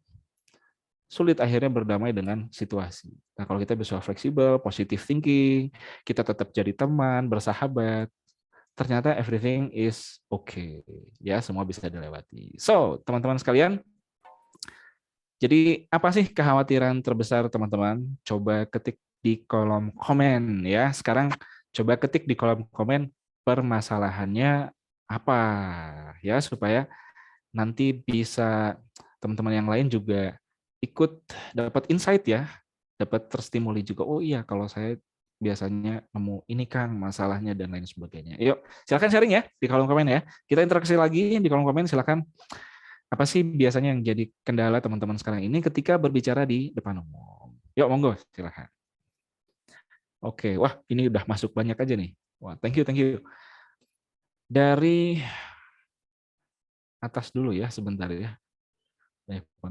akhirnya berdamai dengan situasi. Nah, kalau kita bisa fleksibel, positive thinking, kita tetap jadi teman, bersahabat, ternyata everything is okay. Ya, semua bisa dilewati. So, teman-teman sekalian, jadi apa sih kekhawatiran terbesar teman-teman? Coba ketik di kolom komen ya. Sekarang coba ketik di kolom komen permasalahannya apa ya, supaya nanti bisa teman-teman yang lain juga ikut dapat insight ya, dapat terstimuli juga. Oh iya, kalau saya biasanya nemu ini Kang masalahnya dan lain sebagainya. Yuk, silakan sharing ya di kolom komen ya. Kita interaksi lagi di kolom komen, silakan. Apa sih biasanya yang jadi kendala teman-teman sekarang ini ketika berbicara di depan umum? Yuk, monggo, silakan. Oke, wah ini udah masuk banyak aja nih. Wah, thank you. Dari atas dulu ya, sebentar ya.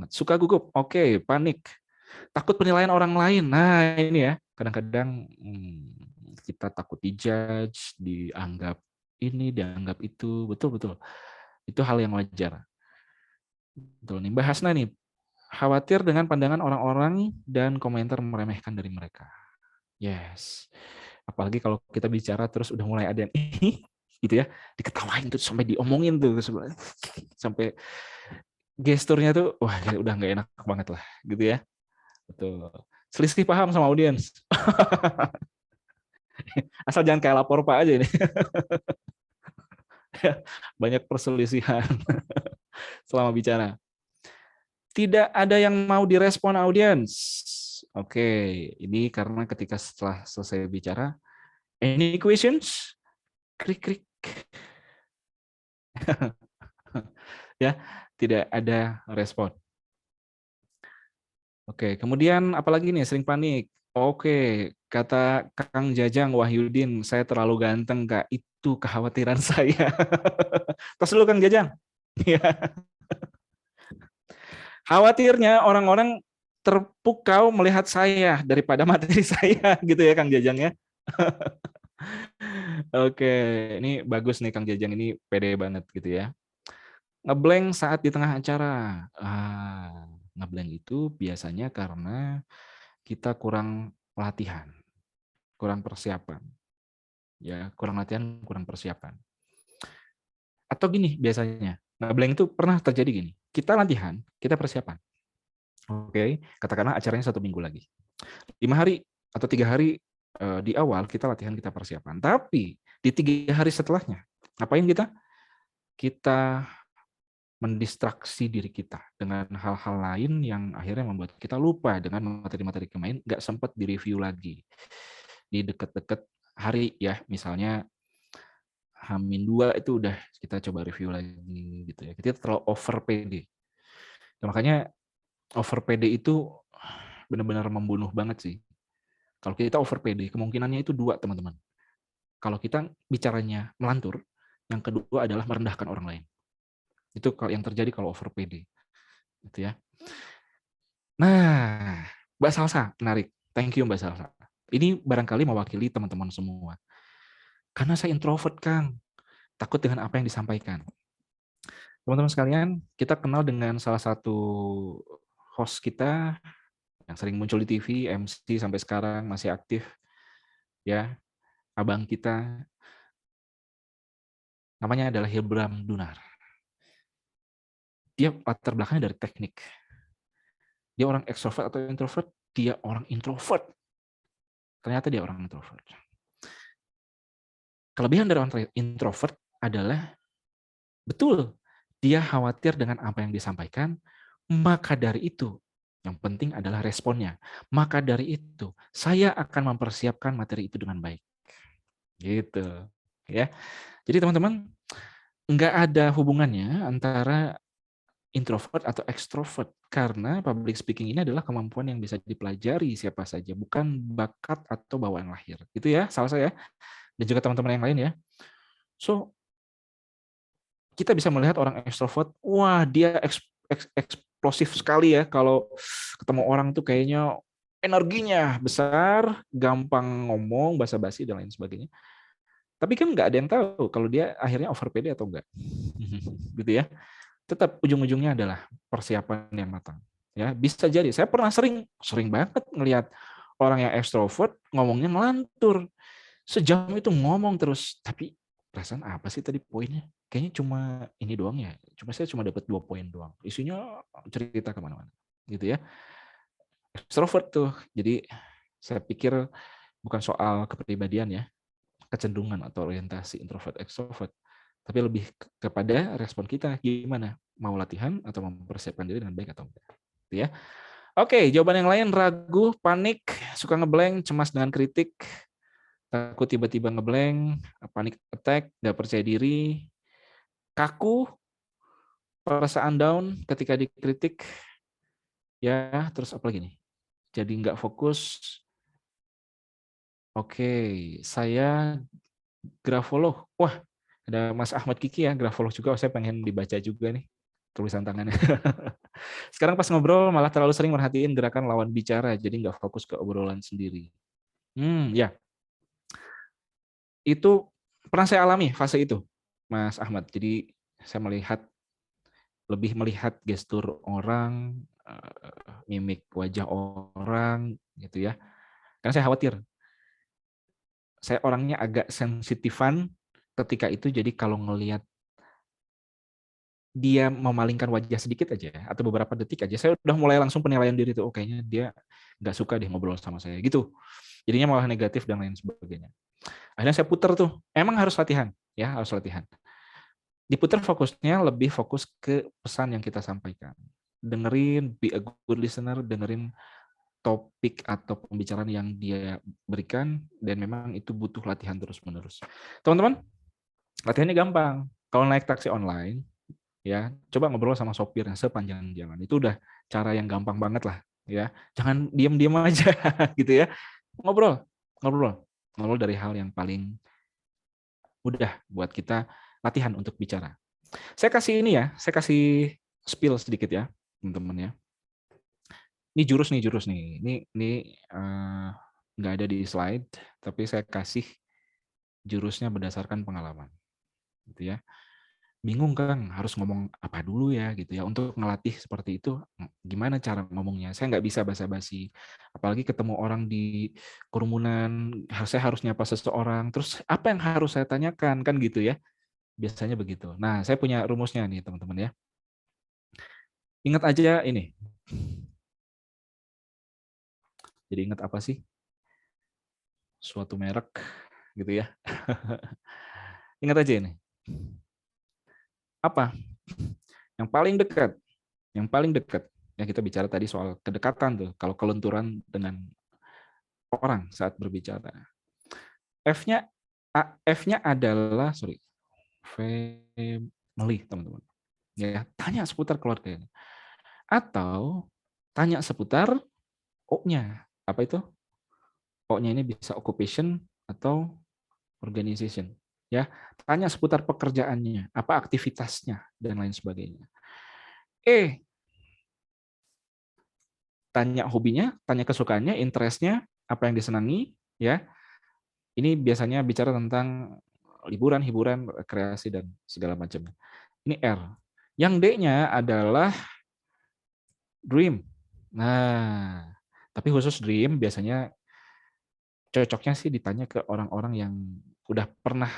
Suka gugup, oke, panik, takut penilaian orang lain. Nah ini ya, kadang-kadang kita takut dijudge, dianggap ini, dianggap itu, betul. Itu hal yang wajar. Betul nih, Mbak Hasna nih, khawatir dengan pandangan orang-orang dan komentar meremehkan dari mereka. Yes, apalagi kalau kita bicara terus udah mulai ada yang gitu ya, diketawain tuh sampai diomongin tuh sampai gesturnya tuh wah udah nggak enak banget lah gitu ya. Betul. Selisih paham sama audiens. Asal jangan kayak lapor Pak aja ini. Banyak perselisihan selama bicara. Tidak ada yang mau direspon audiens. Oke, ini karena ketika setelah selesai bicara, any questions? Krik-krik. Ya, tidak ada respon. Oke, kemudian apalagi nih sering panik. Oke, kata Kang Jajang Wahyudin, saya terlalu ganteng, Kak. Itu kekhawatiran saya. Tos dulu Kang Jajang. Ya. Khawatirnya orang-orang terpukau melihat saya daripada materi saya gitu ya Kang Jajang ya. Oke, ini bagus nih Kang Jajang, ini pede banget gitu ya. Ngeblank saat di tengah acara. Ngeblank itu biasanya karena kita kurang latihan, kurang persiapan. Ya, kurang latihan, kurang persiapan. Atau gini biasanya, ngeblank itu pernah terjadi gini. Kita latihan, kita persiapan. Oke, katakanlah acaranya 1 minggu lagi. 5 hari atau 3 hari di awal kita latihan, kita persiapan. Tapi di 3 hari setelahnya, ngapain kita? Kita mendistraksi diri kita dengan hal-hal lain yang akhirnya membuat kita lupa dengan materi-materi kemarin, nggak sempat direview lagi. Di deket-deket hari ya, misalnya H-2 itu udah kita coba review lagi gitu ya. Kita terlalu over PD. Nah, makanya over PD itu benar-benar membunuh banget sih. Kalau kita over PD, kemungkinannya itu 2, teman-teman. Kalau kita bicaranya melantur, yang kedua adalah merendahkan orang lain. Itu yang terjadi kalau over PD. Gitu ya. Nah, Mbak Salsa, menarik. Thank you Mbak Salsa. Ini barangkali mewakili teman-teman semua. Karena saya introvert, Kang. Takut dengan apa yang disampaikan. Teman-teman sekalian, kita kenal dengan salah satu host kita yang sering muncul di TV, MC sampai sekarang masih aktif. Ya, abang kita. Namanya adalah Hilbram Dunar. Dia latar belakangnya dari teknik. Dia orang ekstrovert atau introvert? Dia orang introvert. Ternyata dia orang introvert. Kelebihan dari orang introvert adalah betul, dia khawatir dengan apa yang disampaikan, maka dari itu, yang penting adalah responnya. Maka dari itu, saya akan mempersiapkan materi itu dengan baik. Gitu. Ya. Jadi teman-teman, nggak ada hubungannya antara introvert atau extrovert, karena public speaking ini adalah kemampuan yang bisa dipelajari siapa saja, bukan bakat atau bawaan lahir. Itu ya, salah saya dan juga teman-teman yang lain ya. So, kita bisa melihat orang extrovert, wah dia eksplosif sekali ya, kalau ketemu orang tuh kayaknya energinya besar, gampang ngomong, basa-basi dan lain sebagainya. Tapi kan nggak ada yang tahu kalau dia akhirnya over PD atau enggak. Gitu ya. Tetap ujung-ujungnya adalah persiapan yang matang. Ya, bisa jadi. Saya pernah sering banget ngelihat orang yang ekstrovert ngomongnya ngelantur. Sejam itu ngomong terus, tapi perasaan apa sih tadi poinnya? Kayaknya cuma ini doang ya. Saya cuma dapat 2 poin doang. Isinya cerita kemana-mana. Gitu ya. Ekstrovert tuh. Jadi saya pikir bukan soal kepribadian ya, kecenderungan atau orientasi introvert ekstrovert, tapi lebih kepada respon kita gimana, mau latihan atau mempersiapkan diri dengan baik atau enggak. Ya. Oke, jawaban yang lain ragu, panik, suka ngeblank, cemas dengan kritik, takut tiba-tiba ngeblank, panic attack, nggak percaya diri, kaku, perasaan down ketika dikritik, ya terus apa lagi nih? Jadi nggak fokus. Oke, saya grafolog. Wah, ada Mas Ahmad Kiki ya, grafolog juga. Saya pengen dibaca juga nih tulisan tangannya. Sekarang pas ngobrol malah terlalu sering merhatiin gerakan lawan bicara, jadi nggak fokus ke obrolan sendiri. Ya. Itu pernah saya alami fase itu, Mas Ahmad. Jadi saya lebih melihat gestur orang, mimik wajah orang, gitu ya. Karena saya khawatir. Saya orangnya agak sensitifan, ketika itu jadi kalau ngelihat dia memalingkan wajah sedikit aja atau beberapa detik aja, saya udah mulai langsung penilaian diri tuh, oh kayaknya dia nggak suka deh ngobrol sama saya gitu. Jadinya malah negatif dan lain sebagainya. Akhirnya saya puter tuh, emang harus latihan, ya harus latihan. Diputar fokusnya lebih fokus ke pesan yang kita sampaikan. Dengerin, be a good listener, dengerin topik atau pembicaraan yang dia berikan, dan memang itu butuh latihan terus-menerus. Teman-teman, latihannya gampang. Kalau naik taksi online, ya coba ngobrol sama sopirnya sepanjang jalan. Itu udah cara yang gampang banget lah, ya. Jangan diam-diam aja gitu ya. Ngobrol, ngobrol, ngobrol dari hal yang paling mudah buat kita latihan untuk bicara. Saya kasih ini ya, saya kasih spill sedikit ya, teman-teman ya. Ini jurus nih. Ini nggak ada di slide, tapi saya kasih jurusnya berdasarkan pengalaman, gitu ya. Bingung Kang, harus ngomong apa dulu ya, gitu ya. Untuk ngelatih seperti itu, gimana cara ngomongnya? Saya nggak bisa basa-basi. Apalagi ketemu orang di kerumunan, saya harus nyapa seseorang. Terus apa yang harus saya tanyakan kan gitu ya? Biasanya begitu. Nah, saya punya rumusnya nih teman-teman ya. Ingat aja ini. Jadi ingat apa sih? Suatu merek gitu ya. Ingat aja ini. Apa? Yang paling dekat. Yang paling dekat. Ya kita bicara tadi soal kedekatan tuh. Kalau kelenturan dengan orang saat berbicara. F-nya adalah family, teman-teman. Ya, tanya seputar keluarganya. Atau tanya seputar O-nya. Apa itu? O-nya ini bisa occupation atau organization. Ya, tanya seputar pekerjaannya, apa aktivitasnya dan lain sebagainya. Tanya hobinya, tanya kesukaannya, interestnya, apa yang disenangi, ya. Ini biasanya bicara tentang liburan, hiburan, rekreasi dan segala macamnya. Ini R. Yang D-nya adalah dream. Nah, tapi khusus dream biasanya cocoknya sih ditanya ke orang-orang yang udah pernah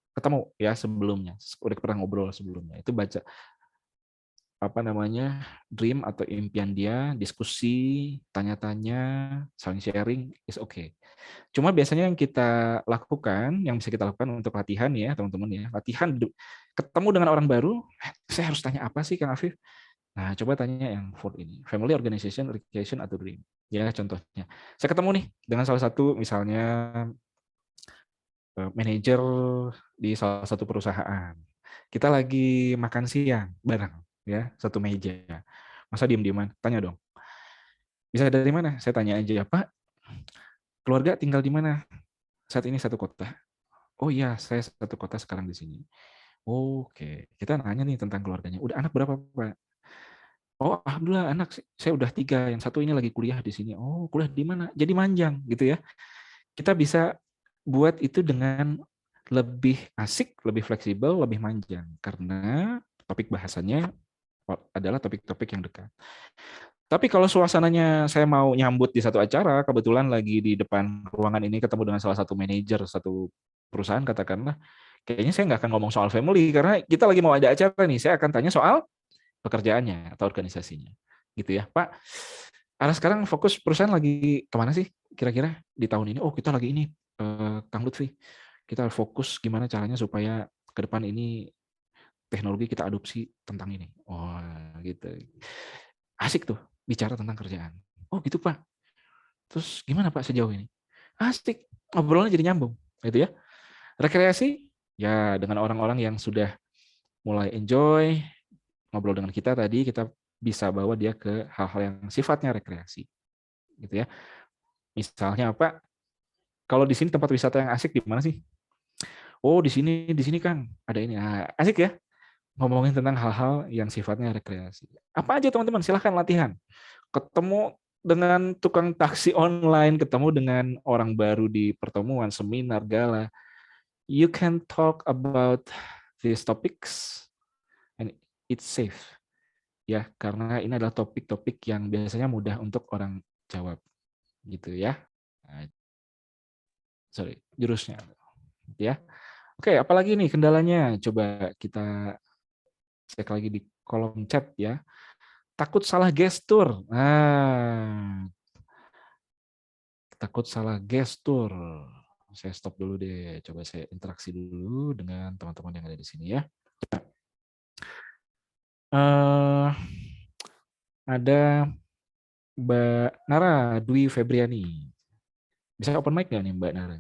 ketemu ya sebelumnya, udah pernah ngobrol sebelumnya. Itu baca apa namanya dream atau impian dia, diskusi, tanya-tanya, saling sharing is okay. Cuma biasanya yang kita lakukan, yang bisa kita lakukan untuk latihan ya teman-teman ya, latihan ketemu dengan orang baru, saya harus tanya apa sih Kang Afif? Nah coba tanya yang for ini, family, organization, recreation atau dream. Ya contohnya, saya ketemu nih dengan salah satu misalnya manajer di salah satu perusahaan. Kita lagi makan siang bareng ya, satu meja. Masa diem-dieman? Tanya dong. Bisa dari mana? Saya tanya aja, Pak, keluarga tinggal di mana? Saat ini satu kota. Oh iya, saya satu kota sekarang di sini. Oke, kita nanya nih tentang keluarganya. Udah anak berapa, Pak? Oh, alhamdulillah anak saya udah 3. Yang satu ini lagi kuliah di sini. Oh, kuliah di mana? Jadi manjang gitu ya. Kita bisa buat itu dengan lebih asik, lebih fleksibel, lebih manjang. Karena topik bahasanya adalah topik-topik yang dekat. Tapi kalau suasananya saya mau nyambut di satu acara, kebetulan lagi di depan ruangan ini ketemu dengan salah satu manajer satu perusahaan katakanlah, kayaknya saya nggak akan ngomong soal family karena kita lagi mau ada acara nih. Saya akan tanya soal pekerjaannya atau organisasinya, gitu ya, Pak. Karena sekarang fokus perusahaan lagi kemana sih kira-kira di tahun ini? Oh kita lagi ini, Kang Lutfi, kita fokus gimana caranya supaya ke depan ini teknologi kita adopsi tentang ini. Oh gitu. Asik tuh bicara tentang kerjaan. Oh gitu Pak. Terus gimana Pak sejauh ini? Asik. Ngobrolnya jadi nyambung. Gitu ya. Rekreasi, ya dengan orang-orang yang sudah mulai enjoy, ngobrol dengan kita tadi, kita bisa bawa dia ke hal-hal yang sifatnya rekreasi. Gitu ya. Misalnya apa? Kalau di sini tempat wisata yang asik di mana sih? Oh di sini Kang ada ini. Nah, asik ya ngomongin tentang hal-hal yang sifatnya rekreasi. Apa aja teman-teman, silahkan latihan. Ketemu dengan tukang taksi online, ketemu dengan orang baru di pertemuan, seminar, gala. You can talk about these topics and it's safe. Ya, karena ini adalah topik-topik yang biasanya mudah untuk orang jawab. Gitu ya. Nah, jurusnya. Ya. Oke, apalagi nih kendalanya? Coba kita cek lagi di kolom chat ya. Takut salah gestur. Nah, takut salah gestur. Saya stop dulu deh. Coba saya interaksi dulu dengan teman-teman yang ada di sini ya. Eh, ada Mbak Nara Dwi Febriani. Bisa open mic nggak nih Mbak Nara?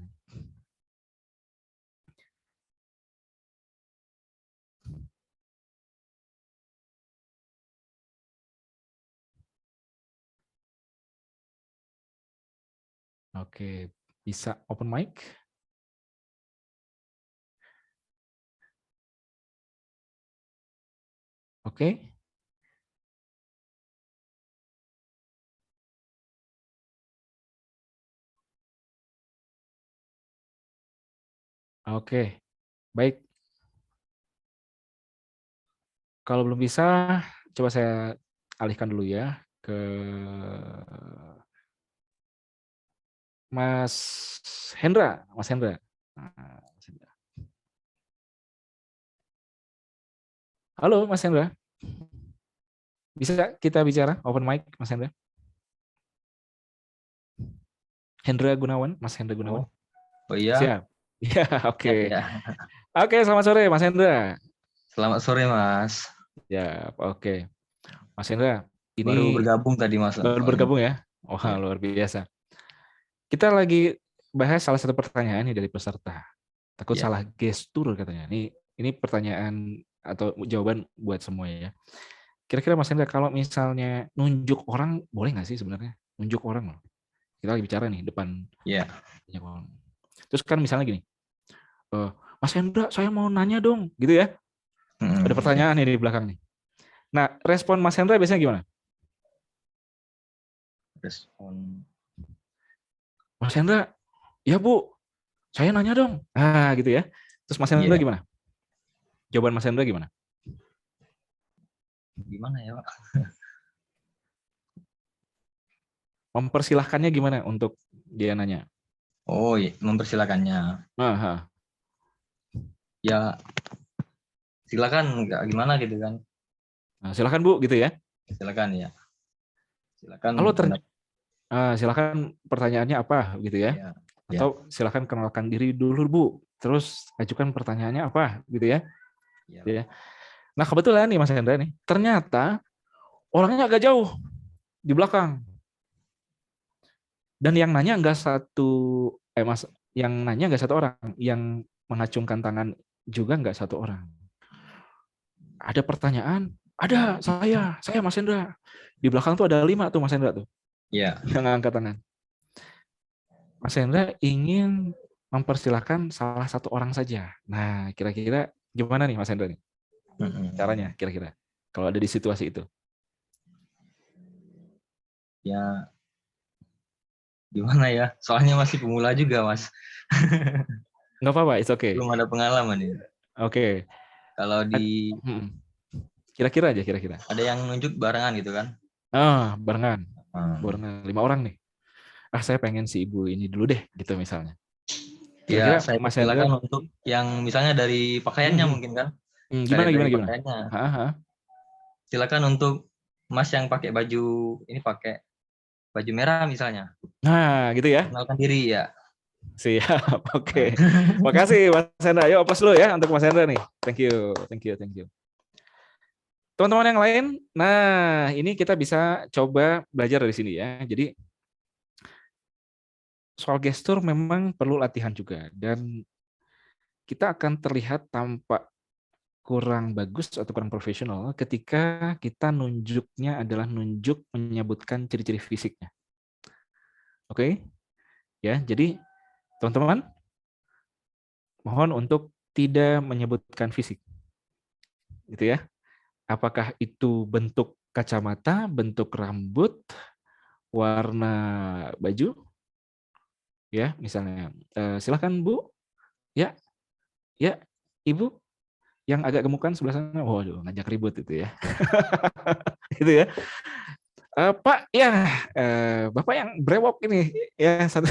Oke, bisa open mic? Oke. Oke, baik. Kalau belum bisa, coba saya alihkan dulu ya ke Mas Hendra. Mas Hendra. Nah, Mas Hendra. Halo Mas Hendra. Bisa kita bicara open mic Mas Hendra? Hendra Gunawan, Mas Hendra Gunawan. Oh iya, Siap. Ya, oke. ya. Oke, selamat sore Mas Hendra. Selamat sore Mas. Ya, oke. Mas Hendra, ini Baru bergabung tadi Mas. baru bergabung ya? Wah, luar biasa. Kita lagi bahas salah satu pertanyaan nih dari peserta. Takut Ya. salah gestur katanya. Ini pertanyaan atau jawaban buat semuanya ya. Kira-kira Mas Hendra kalau misalnya nunjuk orang boleh nggak sih sebenarnya? Nunjuk orang loh. Kita lagi bicara nih depan. Iya. banyak orang. Terus kan misalnya gini, Mas Hendra saya mau nanya dong, gitu ya. Ada pertanyaan nih di belakang nih. Nah, respon Mas Hendra biasanya gimana? Respon. Mas Hendra, ya Bu, saya nanya dong. Ah, gitu ya. Terus Mas Hendra gimana? Jawaban Mas Hendra gimana? Gimana ya Pak? Mempersilahkannya gimana untuk dia nanya? Oh iya, mempersilakannya. Aha. Ya, silakan, nggak gimana gitu kan? Nah, silakan Bu, gitu ya. Silakan ya. Silakan. Halo, silakan pertanyaannya apa, gitu ya. Ya. Atau silakan kenalkan diri dulu Bu. Terus ajukan pertanyaannya apa, gitu ya. Ya. Nah kebetulan nih Mas Hendra nih, ternyata orangnya agak jauh di belakang. Dan yang nanya nggak satu orang, yang mengacungkan tangan juga nggak satu orang. Ada pertanyaan, ada saya Mas Hendra. Di belakang tuh ada 5 tuh Mas Hendra tuh. Iya. Yang angkat tangan. Mas Hendra ingin mempersilahkan salah satu orang saja. Nah kira-kira gimana nih Mas Hendra nih? Caranya kira-kira kalau ada di situasi itu. Ya gimana ya, soalnya masih pemula juga Mas. Nggak apa-apa, it's okay. Belum ada pengalaman ini. Oke. Kalau di kira-kira aja kira-kira. Ada yang nunjuk barengan gitu kan? Barengan. Barengan 5 orang nih. Saya pengen si ibu ini dulu deh gitu misalnya. Ya, saya silakan untuk yang misalnya dari pakaiannya mungkin kan? Gimana? Silakan untuk Mas yang pakai baju ini, pakai baju merah misalnya. Nah, gitu ya. Kenalkan diri ya. Siap. Oke. Makasih Mas Hendra. Ayo aplaus dulu ya untuk Mas Hendra nih. Thank you. Teman-teman yang lain, nah ini kita bisa coba belajar dari sini ya. Jadi soal gestur memang perlu latihan juga, dan kita akan terlihat tampak kurang bagus atau kurang profesional ketika kita nunjuknya adalah nunjuk menyebutkan ciri-ciri fisiknya. Oke? Ya, jadi teman-teman mohon untuk tidak menyebutkan fisik. Gitu ya. Apakah itu bentuk kacamata, bentuk rambut, warna baju? Ya, misalnya silakan Bu. Ya, Ibu yang agak gemukan sebelah sana. Waduh, ngajak ribut itu ya. Gitu ya. Pak, ya Bapak yang brewok ini ya satu.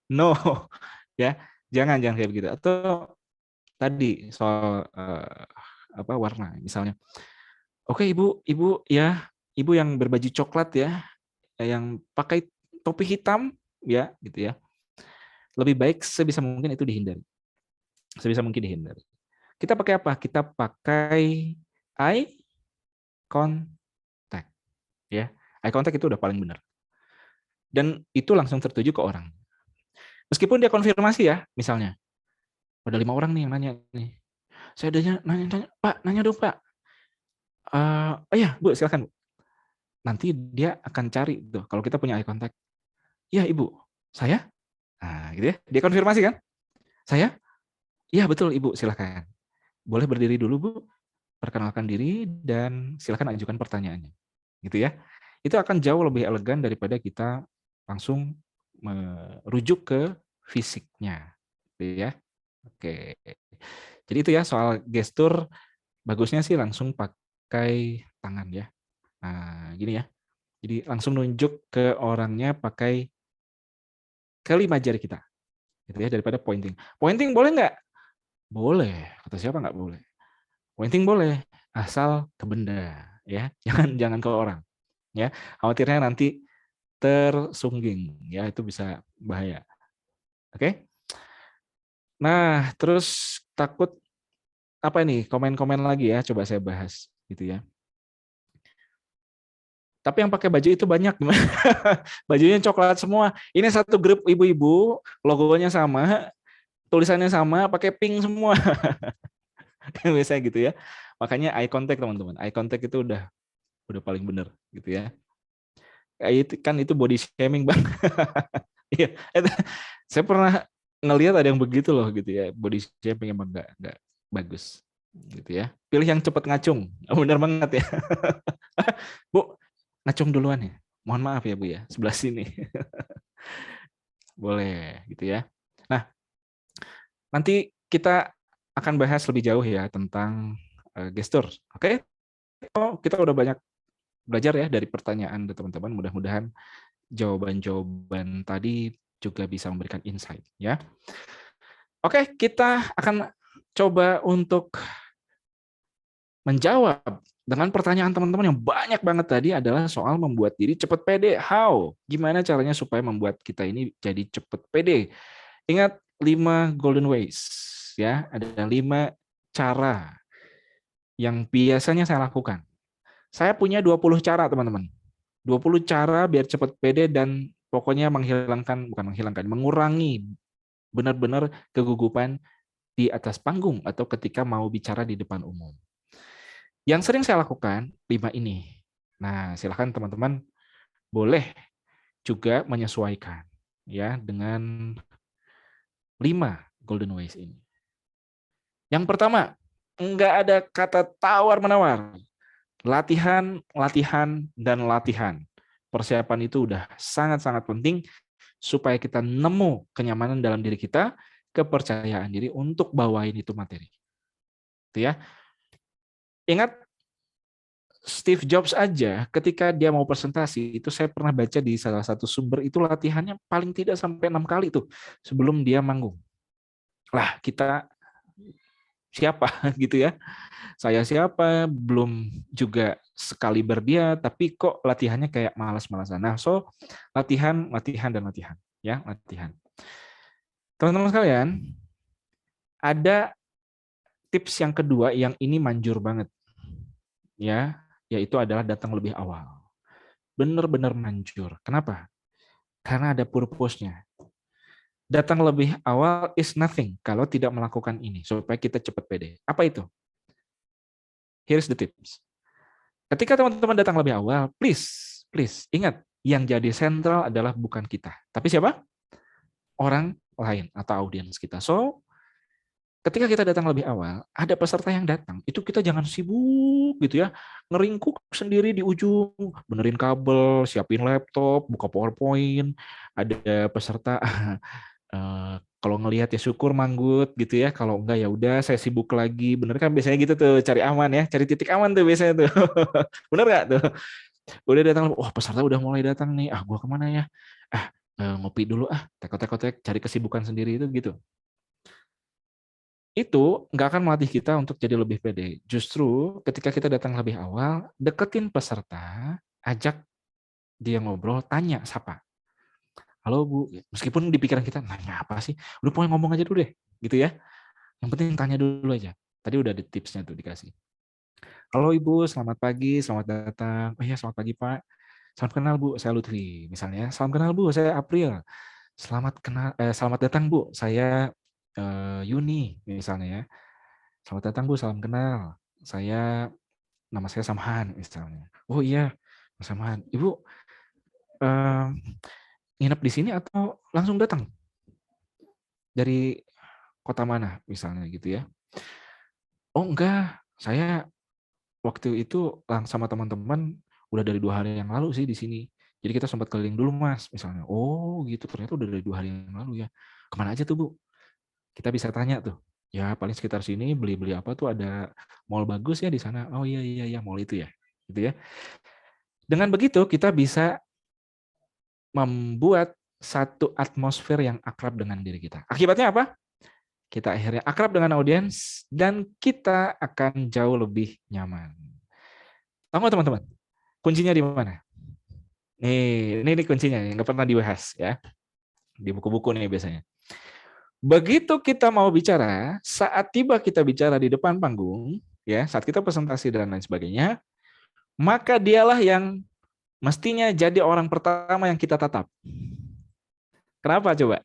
No, ya. Jangan kayak begitu. Atau tadi soal warna misalnya. Oke, ibu ya, ibu yang berbaju coklat ya, yang pakai topi hitam ya, gitu ya. Lebih baik sebisa mungkin itu dihindari. Sebisa mungkin dihindari. Kita pakai apa? Kita pakai eye contact ya. Eye contact itu udah paling benar. Dan itu langsung tertuju ke orang. Meskipun dia konfirmasi ya, misalnya. Ada 5 orang nih yang nanya nih. Saya udah nanya, Pak, nanya dong Pak. Oh iya, Bu, silakan Bu. Nanti dia akan cari tuh, kalau kita punya eye contact. Iya Ibu, saya? Nah, gitu ya. Dia konfirmasi kan? Saya? Iya betul Ibu, silakan. Boleh berdiri dulu Bu, perkenalkan diri dan silakan ajukan pertanyaannya. Gitu ya. Itu akan jauh lebih elegan daripada kita langsung merujuk ke fisiknya. Gitu ya. Oke. Jadi itu ya soal gestur, bagusnya sih langsung pakai tangan ya. Nah, gini ya. Jadi langsung nunjuk ke orangnya pakai kelima jari kita. Gitu ya, daripada pointing. Pointing boleh nggak? Boleh. Kata siapa nggak boleh? Pointing boleh, asal ke benda ya. Jangan ke orang. Ya, khawatirnya nanti tersungging ya, itu bisa bahaya. Oke? Nah, terus takut apa nih? Komen-komen lagi ya, coba saya bahas gitu ya. Tapi yang pakai baju itu banyak. Bajunya coklat semua. Ini satu grup ibu-ibu, logonya sama, tulisannya sama, pakai pink semua. Kan biasanya gitu ya. Makanya eye contact teman-teman. Eye contact itu udah paling benar gitu ya. Itu body shaming Bang. Iya, saya pernah ngelihat ada yang begitu loh gitu ya. Body shaming emang enggak bagus gitu ya. Pilih yang cepat ngacung. Oh, benar banget ya. Bu, ngacung duluan ya. Mohon maaf ya Bu ya, sebelah sini. Boleh gitu ya. Nah, nanti kita akan bahas lebih jauh ya tentang gestur. Oke? Kita udah banyak belajar ya dari pertanyaan teman-teman. Mudah-mudahan jawaban-jawaban tadi juga bisa memberikan insight ya. Oke, kita akan coba untuk menjawab dengan pertanyaan teman-teman yang banyak banget tadi adalah soal membuat diri cepat pede. How? Gimana caranya supaya membuat kita ini jadi cepat pede? Ingat 5 golden ways ya, ada 5 cara yang biasanya saya lakukan. Saya punya 20 cara, teman-teman. 20 cara biar cepat pede dan pokoknya mengurangi benar-benar kegugupan di atas panggung atau ketika mau bicara di depan umum. Yang sering saya lakukan 5 ini. Nah, silakan teman-teman boleh juga menyesuaikan ya dengan 5 golden ways ini. Yang pertama, enggak ada kata tawar-menawar. Latihan, latihan, dan latihan. Persiapan itu udah sangat-sangat penting supaya kita nemu kenyamanan dalam diri kita, kepercayaan diri untuk bawain itu materi. Itu ya. Ingat Steve Jobs aja ketika dia mau presentasi, itu saya pernah baca di salah satu sumber, itu latihannya paling tidak sampai 6 kali tuh sebelum dia manggung. Lah, kita siapa gitu ya. Saya siapa, belum juga sekaliber dia, tapi kok latihannya kayak malas-malasan. Nah, latihan, latihan, dan latihan. Ya, latihan. Teman-teman sekalian, ada tips yang kedua yang ini manjur banget. Ya, yaitu adalah datang lebih awal. Benar-benar manjur. Kenapa? Karena ada purpose-nya. Datang lebih awal is nothing kalau tidak melakukan ini, supaya kita cepat pede. Apa itu? Here's the tips. Ketika teman-teman datang lebih awal, please ingat, yang jadi sentral adalah bukan kita. Tapi siapa? Orang lain atau audiens kita. So, ketika kita datang lebih awal, ada peserta yang datang, itu kita jangan sibuk gitu ya, ngeringkuk sendiri di ujung, benerin kabel, siapin laptop, buka PowerPoint, ada peserta kalau ngelihat ya syukur manggut gitu ya, kalau enggak ya udah saya sibuk lagi. Bener kan biasanya gitu tuh, cari aman ya, cari titik aman tuh biasanya tuh. Bener nggak tuh? Udah datang, peserta udah mulai datang nih, gua kemana ya? Ngopi dulu, tek-tek, cari kesibukan sendiri itu gitu. itu nggak akan melatih kita untuk jadi lebih pede. Justru ketika kita datang lebih awal, deketin peserta, ajak dia ngobrol, tanya, sapa. Halo Bu, meskipun di pikiran kita, nanya apa sih? Udah pokoknya ngomong aja dulu deh, gitu ya. Yang penting tanya dulu aja. Tadi udah ada tipsnya tuh dikasih. Halo Ibu, selamat pagi, selamat datang. Oh iya, selamat pagi Pak. Salam kenal Bu, saya Lutfi. Misalnya, salam kenal Bu, saya April. Selamat datang Bu, saya Yuni misalnya ya. Selamat datang Bu, salam kenal. Nama saya Samhan misalnya. Oh iya, Mas Samhan. Ibu eh, nginep di sini atau langsung datang dari kota mana misalnya gitu ya. Oh enggak, saya waktu itu sama teman-teman udah dari 2 hari yang lalu sih di sini. Jadi kita sempat keliling dulu Mas misalnya. Oh gitu, ternyata udah dari 2 hari yang lalu ya. Kemana aja tuh Bu? Kita bisa tanya tuh. Ya paling sekitar sini beli-beli apa tuh, ada mall bagus ya di sana. Oh iya iya iya, mall itu ya. Gitu ya. Dengan begitu kita bisa membuat satu atmosfer yang akrab dengan diri kita. Akibatnya apa? Kita akhirnya akrab dengan audiens dan kita akan jauh lebih nyaman. Tahu nggak teman-teman? Kuncinya di mana? Ini kuncinya yang nggak pernah dibahas ya. Di buku-buku nih biasanya. Begitu kita mau bicara, saat tiba kita bicara di depan panggung, ya, saat kita presentasi dan lain sebagainya, maka dialah yang mestinya jadi orang pertama yang kita tatap. Kenapa coba?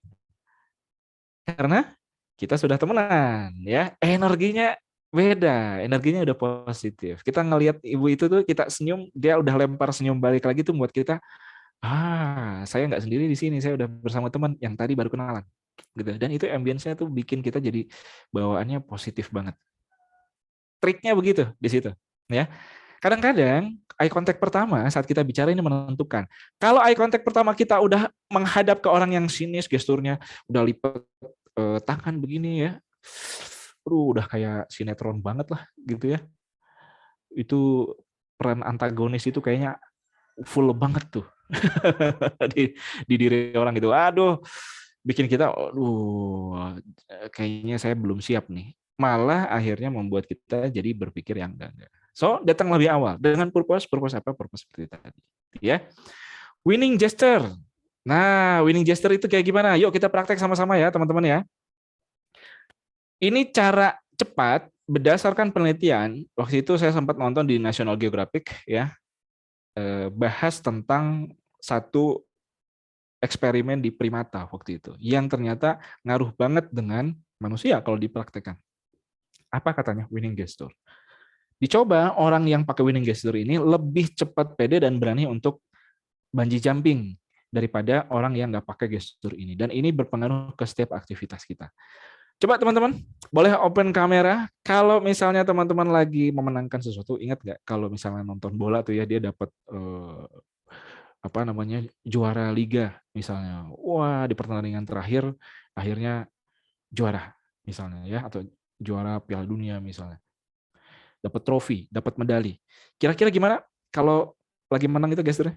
Karena kita sudah temenan, ya. Energinya beda, energinya udah positif. Kita ngelihat ibu itu tuh, kita senyum, dia udah lempar senyum balik lagi tuh buat kita. Saya nggak sendiri di sini, saya udah bersama teman yang tadi baru kenalan. Gitu. Dan itu ambience-nya tuh bikin kita jadi bawaannya positif banget. Triknya begitu di situ, ya. Kadang-kadang eye contact pertama saat kita bicara ini menentukan. Kalau eye contact pertama kita udah menghadap ke orang yang sinis, gesturnya udah lipat tangan begini ya. Udah kayak sinetron banget lah gitu ya. Itu peran antagonis itu kayaknya full banget tuh di diri orang gitu. Aduh, bikin kita, aduh, kayaknya saya belum siap nih. Malah akhirnya membuat kita jadi berpikir yang enggak. So, datang lebih awal dengan purpose apa? Purpose seperti tadi, ya. Winning gesture. Nah, winning gesture itu kayak gimana? Yuk kita praktek sama-sama ya, teman-teman ya. Ini cara cepat berdasarkan penelitian. Waktu itu saya sempat nonton di National Geographic ya, bahas tentang satu eksperimen di primata waktu itu, yang ternyata ngaruh banget dengan manusia kalau dipraktekkan. Apa katanya winning gesture? Dicoba orang yang pakai winning gesture ini lebih cepat pede dan berani untuk bungee jumping daripada orang yang nggak pakai gesture ini. Dan ini berpengaruh ke setiap aktivitas kita. Coba teman-teman, boleh open kamera. Kalau misalnya teman-teman lagi memenangkan sesuatu, ingat nggak kalau misalnya nonton bola tuh ya, dia dapat juara liga misalnya. Wah, di pertandingan terakhir akhirnya juara misalnya ya, atau juara Piala Dunia misalnya. Dapat trofi, dapat medali. Kira-kira gimana kalau lagi menang itu gesturnya?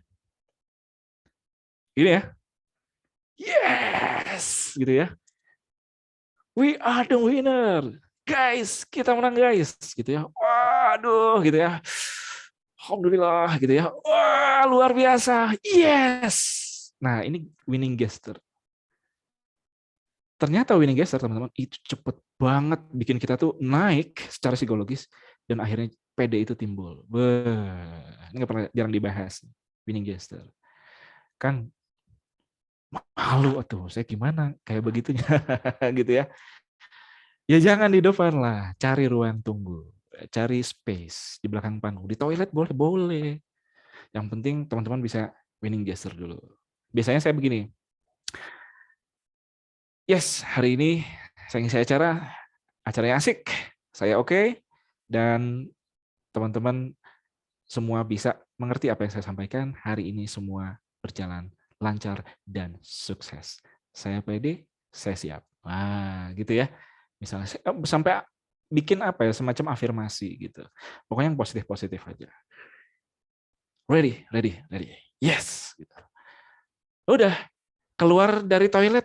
Ini ya. Yes, gitu ya. We are the winner. Guys, kita menang guys, gitu ya. Waduh, gitu ya. Alhamdulillah, gitu ya. Wah, luar biasa. Yes. Nah, ini winning gesture. Ternyata winning gesture, teman-teman, itu cepet banget bikin kita tuh naik secara psikologis dan akhirnya PD itu timbul. Ini nggak pernah, jarang dibahas. Winning gesture. Kan malu tuh, saya gimana kayak begitunya gitu ya. Ya jangan di depan lah, cari ruang tunggu, cari space di belakang panggung. Di toilet boleh. Yang penting teman-teman bisa winning gesture dulu. Biasanya saya begini. Yes, hari ini saya ngisi acara yang asik. Saya oke, dan teman-teman semua bisa mengerti apa yang saya sampaikan. Hari ini semua berjalan lancar dan sukses. Saya pede, saya siap. Wah, gitu ya. Misalnya sampai bikin apa ya, semacam afirmasi gitu. Pokoknya yang positif-positif aja. Ready. Yes. Gitu. Udah, keluar dari toilet.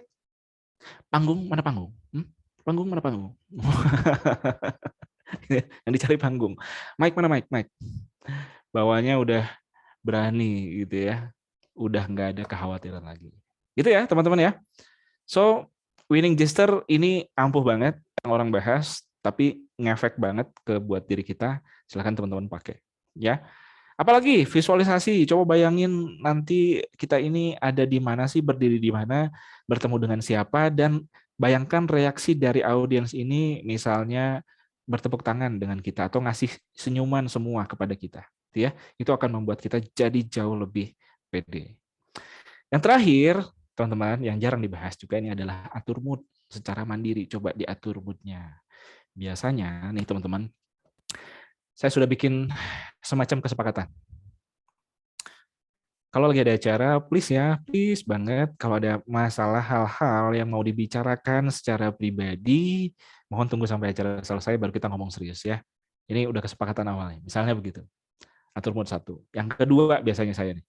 Panggung, mana panggung? Panggung mana panggung? Yang dicari panggung. Mike mana Mike? Mike. Bawahnya udah berani gitu ya. Udah nggak ada kekhawatiran lagi. Gitu ya teman-teman ya. So, winning gesture ini ampuh banget yang orang bahas, tapi ngefek banget ke buat diri kita. Silahkan teman-teman pakai. Ya. Apalagi visualisasi, coba bayangin nanti kita ini ada di mana sih, berdiri di mana, bertemu dengan siapa, dan bayangkan reaksi dari audiens ini, misalnya bertepuk tangan dengan kita atau ngasih senyuman semua kepada kita, ya. Itu akan membuat kita jadi jauh lebih pede. Yang terakhir, teman-teman, yang jarang dibahas juga ini adalah atur mood secara mandiri. Coba diatur moodnya. Biasanya nih teman-teman, saya sudah bikin semacam kesepakatan. Kalau lagi ada acara, please banget, kalau ada masalah hal-hal yang mau dibicarakan secara pribadi, mohon tunggu sampai acara selesai baru kita ngomong serius ya. Ini udah kesepakatan awalnya, misalnya begitu. Atur mood 1. Yang kedua biasanya saya nih,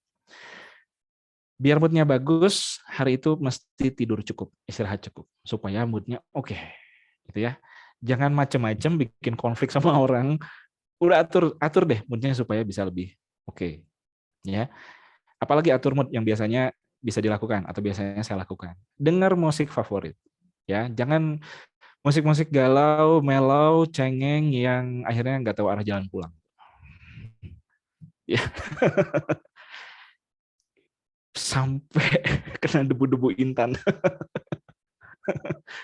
biar moodnya bagus, hari itu mesti tidur cukup, istirahat cukup, supaya moodnya oke. Gitu ya. Jangan macem-macem bikin konflik sama orang, udah atur deh moodnya supaya bisa lebih oke. Ya. Apalagi atur mood yang biasanya bisa dilakukan atau biasanya saya lakukan. Dengar musik favorit. Ya, jangan musik-musik galau, melau, cengeng yang akhirnya nggak tahu arah jalan pulang. Ya. Sampai kena debu-debu intan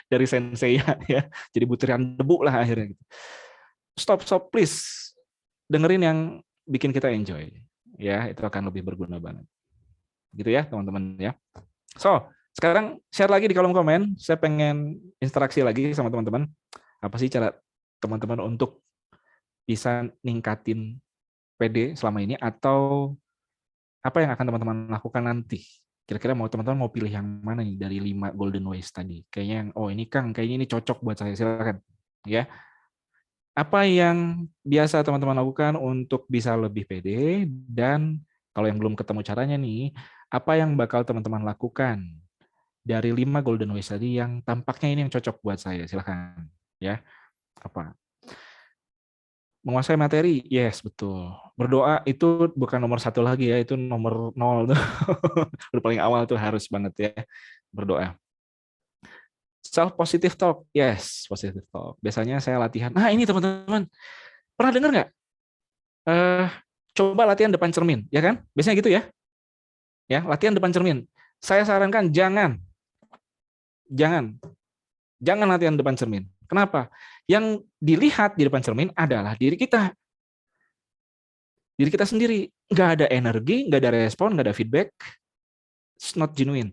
dari sensei ya. Jadi butiran debu lah akhirnya gitu. Stop please. Dengerin yang bikin kita enjoy. Ya, itu akan lebih berguna banget. Gitu ya, teman-teman ya. So, sekarang share lagi di kolom komen. Saya pengen interaksi lagi sama teman-teman. Apa sih cara teman-teman untuk bisa ningkatin PD selama ini, atau apa yang akan teman-teman lakukan nanti? Kira-kira teman-teman mau pilih yang mana nih dari 5 golden ways tadi? Kayaknya yang ini Kang, kayaknya ini cocok buat saya. Silakan. Ya. Apa yang biasa teman-teman lakukan untuk bisa lebih pede, dan kalau yang belum ketemu caranya nih, apa yang bakal teman-teman lakukan dari 5 golden ways tadi yang tampaknya ini yang cocok buat saya? Silakan ya. Apa? Menguasai materi, yes betul. Berdoa itu bukan nomor 1 lagi ya, itu nomor 0 tuh. Udah paling awal tuh harus banget ya berdoa. Self positive talk, yes, positive talk. Biasanya saya latihan. Nah ini teman-teman, pernah dengar nggak? Coba latihan depan cermin, ya kan? Biasanya gitu ya. Ya, latihan depan cermin. Saya sarankan jangan latihan depan cermin. Kenapa? Yang dilihat di depan cermin adalah diri kita. Diri kita sendiri. Nggak ada energi, nggak ada respon, nggak ada feedback. It's not genuine.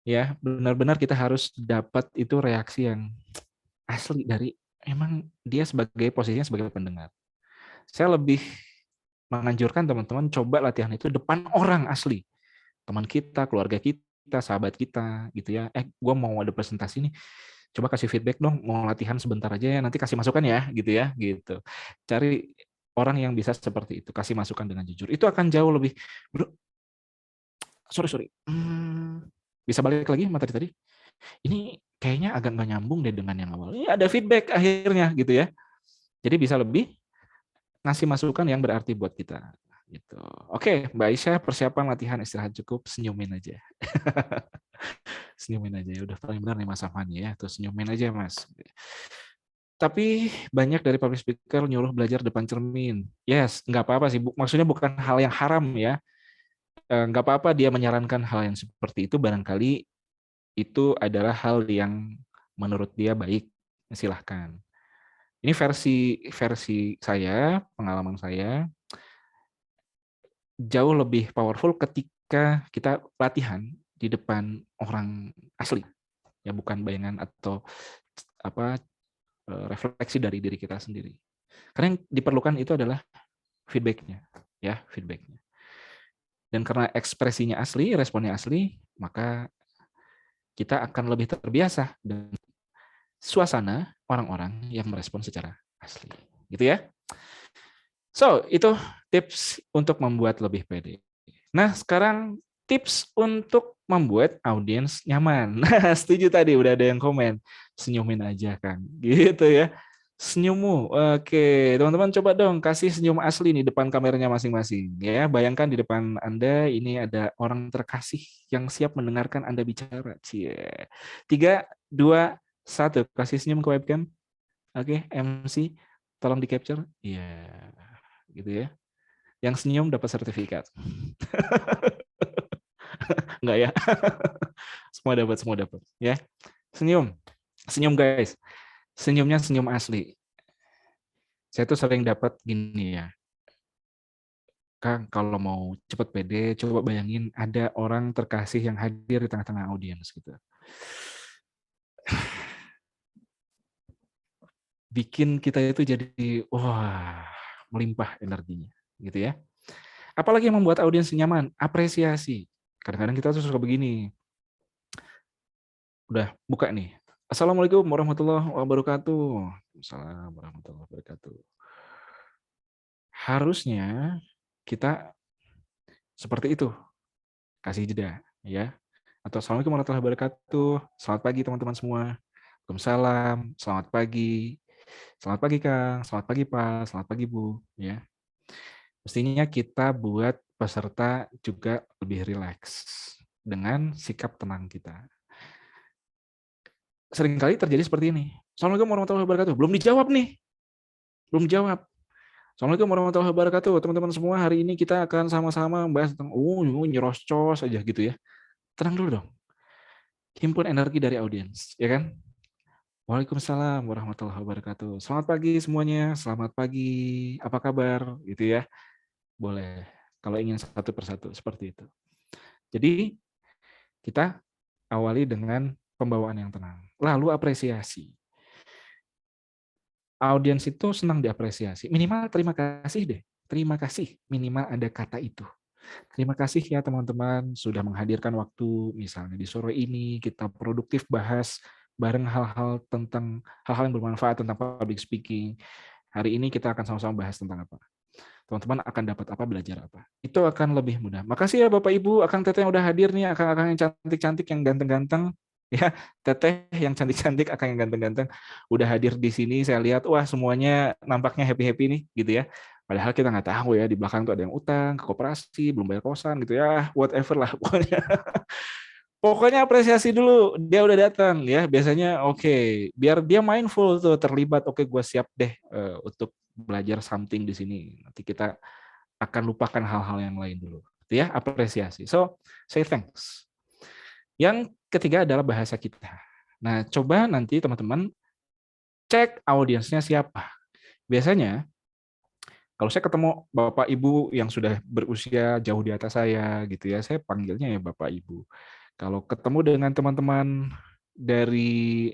Ya, benar-benar kita harus dapat itu reaksi yang asli dari emang dia sebagai posisinya sebagai pendengar. Saya lebih menganjurkan teman-teman coba latihan itu depan orang asli. Teman kita, keluarga kita, sahabat kita gitu ya. Gue mau ada presentasi nih. Coba kasih feedback dong, mau latihan sebentar aja ya, nanti kasih masukan ya, gitu ya, gitu. Cari orang yang bisa seperti itu, kasih masukan dengan jujur. Itu akan jauh lebih, sorry. Bisa balik lagi materi tadi? Ini kayaknya agak nggak nyambung deh dengan yang awal. Ini ada feedback akhirnya, gitu ya. Jadi bisa lebih ngasih masukan yang berarti buat kita. Gitu. Oke, Mbak Aisyah, persiapan latihan istirahat cukup, senyumin aja. Senyumin aja, udah paling benar nih Mas Afani ya, terus senyumin aja Mas. Tapi banyak dari public speaker nyuruh belajar depan cermin. Yes, nggak apa-apa sih, maksudnya bukan hal yang haram ya. Nggak apa-apa dia menyarankan hal yang seperti itu, barangkali itu adalah hal yang menurut dia baik, silahkan. Ini versi saya, pengalaman saya, jauh lebih powerful ketika kita latihan di depan orang asli, ya bukan bayangan atau refleksi dari diri kita sendiri. Karena yang diperlukan itu adalah feedback-nya, ya feedback-nya. Dan karena ekspresinya asli, responnya asli, maka kita akan lebih terbiasa dengan suasana orang-orang yang merespon secara asli, gitu ya. So, itu tips untuk membuat lebih pede. Nah, sekarang tips untuk membuat audiens nyaman. Nah, setuju tadi udah ada yang komen. Senyumin aja kan. Gitu ya. Senyummu. Oke, teman-teman coba dong kasih senyum asli nih depan kameranya masing-masing ya. Bayangkan di depan Anda ini ada orang terkasih yang siap mendengarkan Anda bicara. Cie. 3, 2, 1. Kasih senyum ke webcam. Oke, MC tolong di capture. Iya. Gitu ya. Yang senyum dapat sertifikat. Enggak ya? Semua dapat ya. Senyum. Senyum guys. Senyumnya senyum asli. Saya tuh sering dapat gini ya. Kang, kalau mau cepet pede, coba bayangin ada orang terkasih yang hadir di tengah-tengah audiens gitu. Bikin kita itu jadi wah, melimpah energinya gitu ya. Apalagi yang membuat audiens nyaman, apresiasi. Kadang-kadang kita tuh suka begini. Udah buka nih. Assalamualaikum warahmatullahi wabarakatuh. Assalamualaikum warahmatullahi wabarakatuh. Harusnya kita seperti itu. Kasih jeda ya. Atau Assalamualaikum warahmatullahi wabarakatuh. Selamat pagi teman-teman semua. Waalaikumsalam. Selamat pagi. Selamat pagi Kang. Selamat pagi Pak. Selamat pagi Bu. Ya. Mestinya kita buat peserta juga lebih rileks dengan sikap tenang kita. Seringkali terjadi seperti ini. Assalamualaikum warahmatullahi wabarakatuh. Belum dijawab nih. Belum jawab. Assalamualaikum warahmatullahi wabarakatuh. Teman-teman semua, hari ini kita akan sama-sama membahas tentang nyerocos aja gitu ya. Tenang dulu dong. Himpun energi dari audiens, ya kan? Waalaikumsalam warahmatullahi wabarakatuh. Selamat pagi semuanya. Selamat pagi. Apa kabar? Gitu ya. Boleh. Kalau ingin satu persatu seperti itu. Jadi kita awali dengan pembawaan yang tenang. Lalu apresiasi. Audiens itu senang diapresiasi. Minimal terima kasih deh. Terima kasih. Minimal ada kata itu. Terima kasih ya teman-teman sudah menghadirkan waktu, misalnya di sore ini kita produktif bahas bareng hal-hal yang bermanfaat tentang public speaking. Hari ini kita akan sama-sama bahas tentang apa. Teman-teman akan dapat apa, belajar apa. Itu akan lebih mudah. Makasih ya Bapak Ibu, Akang Teteh yang udah hadir nih, Akang-akang yang cantik-cantik, yang ganteng-ganteng. Ya, Teteh yang cantik-cantik, Akang yang ganteng-ganteng udah hadir di sini. Saya lihat, wah semuanya nampaknya happy-happy nih, gitu ya. Padahal kita nggak tahu ya, di belakang tuh ada yang utang, ke koperasi, belum bayar kosan gitu ya, whatever lah pokoknya. Pokoknya apresiasi dulu, dia udah datang ya. Biasanya oke, biar dia mindful tuh, terlibat. Oke, gue siap deh untuk belajar something di sini. Nanti kita akan lupakan hal-hal yang lain dulu. Ya, apresiasi. So, say thanks. Yang ketiga adalah bahasa kita. Nah, coba nanti teman-teman cek audiensnya siapa. Biasanya kalau saya ketemu Bapak Ibu yang sudah berusia jauh di atas saya gitu ya, saya panggilnya ya Bapak Ibu. Kalau ketemu dengan teman-teman dari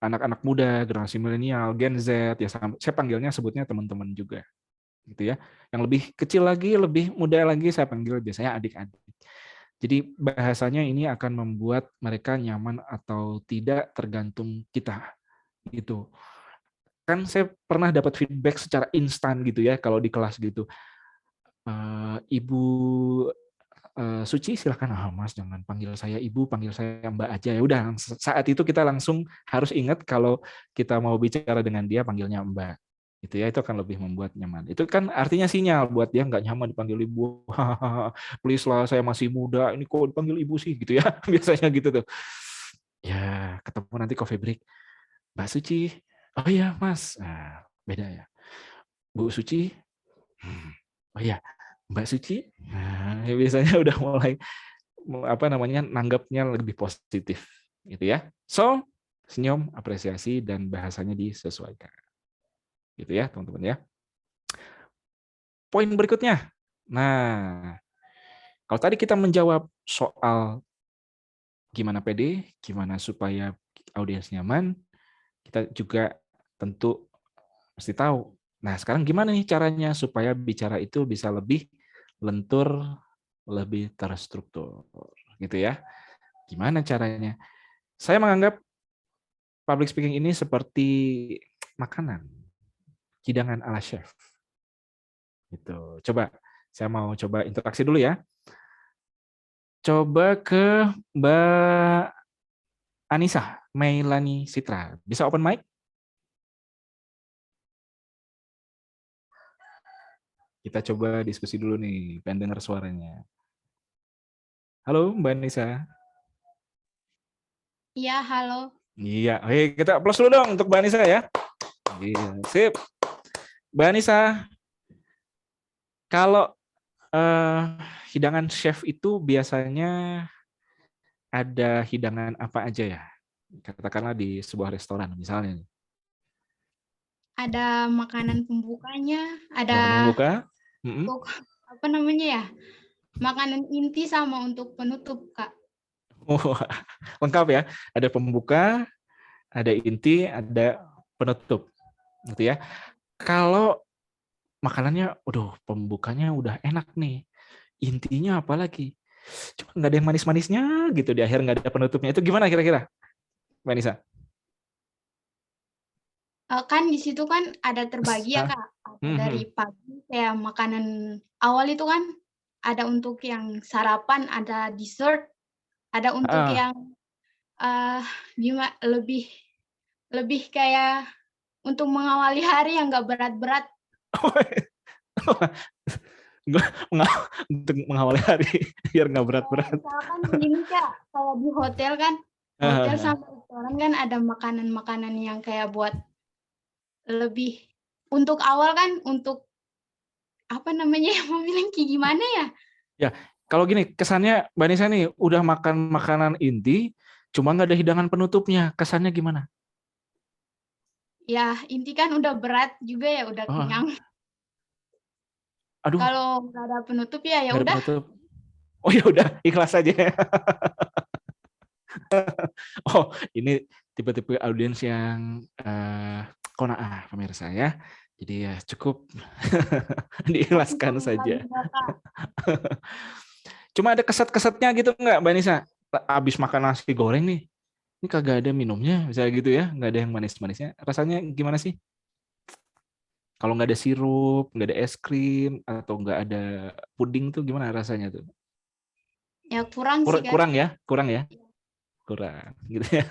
anak-anak muda, generasi milenial, Gen Z, ya saya panggilnya sebutnya teman-teman juga, gitu ya. Yang lebih kecil lagi, lebih muda lagi, saya panggil biasanya adik-adik. Jadi bahasanya ini akan membuat mereka nyaman atau tidak tergantung kita, gitu. Kan saya pernah dapat feedback secara instan gitu ya, kalau di kelas gitu. Ibu Suci silahkan, Mas jangan panggil saya ibu, panggil saya Mbak aja ya udah. Saat itu kita langsung harus ingat kalau kita mau bicara dengan dia panggilnya Mbak, itu ya, itu akan lebih membuat nyaman. Itu kan artinya sinyal buat dia nggak nyaman dipanggil ibu. Please lah, saya masih muda, ini kok dipanggil ibu sih gitu ya. Biasanya gitu tuh. Ya ketemu nanti coffee break, Mbak Suci, oh iya Mas, nah, beda ya, Bu Suci, oh iya Mbak Suci, nah, biasanya udah mulai nanggapnya lebih positif gitu ya. So, senyum, apresiasi dan bahasanya disesuaikan. Gitu ya, teman-teman ya. Poin berikutnya. Nah, kalau tadi kita menjawab soal gimana pede, gimana supaya audiens nyaman, kita juga tentu mesti tahu. Nah, sekarang gimana nih caranya supaya bicara itu bisa lebih lentur, lebih terstruktur, gitu ya. Gimana caranya? Saya menganggap public speaking ini seperti makanan, hidangan ala chef. Gitu. Coba, saya mau coba interaksi dulu ya. Coba ke Mbak Anissa, Mailani Citra. Bisa open mic? Kita coba diskusi dulu nih, pengen dengar suaranya. Halo Mbak Anissa. Iya, halo. Iya, kita plus dulu dong untuk Mbak Anissa ya. Iya, sip. Mbak Anissa, kalau hidangan chef itu biasanya ada hidangan apa aja ya? Katakanlah di sebuah restoran misalnya. Ada makanan pembukanya, Makanan ada pembuka? Mm-mm. untuk apa namanya ya? Makanan inti sama untuk penutup, Kak. Oh, lengkap ya. Ada pembuka, ada inti, ada penutup, gitu ya. Kalau makanannya, pembukanya udah enak nih. Intinya apa lagi? Cuma nggak ada yang manis-manisnya gitu di akhir, nggak ada penutupnya. Itu gimana kira-kira, Mbak Nisa? Kan di situ kan ada terbagi ya, Ah, Kak. Ada dari mhm. pagi kayak makanan awal itu kan ada untuk yang sarapan, ada dessert, ada untuk Ah. yang eh lebih lebih kayak untuk mengawali hari yang nggak berat-berat. Untuk mengawali hari biar nggak Kayak berat-berat. misalkan gini, Kak, kalau di hotel kan, hotel sama restoran kan ada makanan-makanan yang kayak buat lebih untuk awal kan, untuk apa namanya ya, mau bilang kayak gimana ya? Ya, kalau gini, kesannya Mbak Nisa nih udah makan makanan inti, cuma nggak ada hidangan penutupnya. Kesannya gimana? Ya, inti kan udah berat juga ya, udah Oh, kenyang. aduh, Kalau nggak ada penutup ya, ya nggak ada udah. penutup. Oh ya udah, ikhlas aja. Oh, ini tipe-tipe audiens yang qanaah pemirsa ya. Jadi ya cukup Tapi diikhlaskan jangan lagi saja. Bapak. Cuma ada keset-kesetnya gitu nggak, Mbak Nisa? Abis makan nasi goreng nih, ini kagak ada minumnya, misalnya gitu ya, nggak ada yang manis-manisnya. Rasanya gimana sih? Kalau nggak ada sirup, nggak ada es krim, atau nggak ada puding tuh gimana rasanya tuh? Ya kurang sih, Kak. Kurang ya? Kurang ya? Kurang. Gitu ya.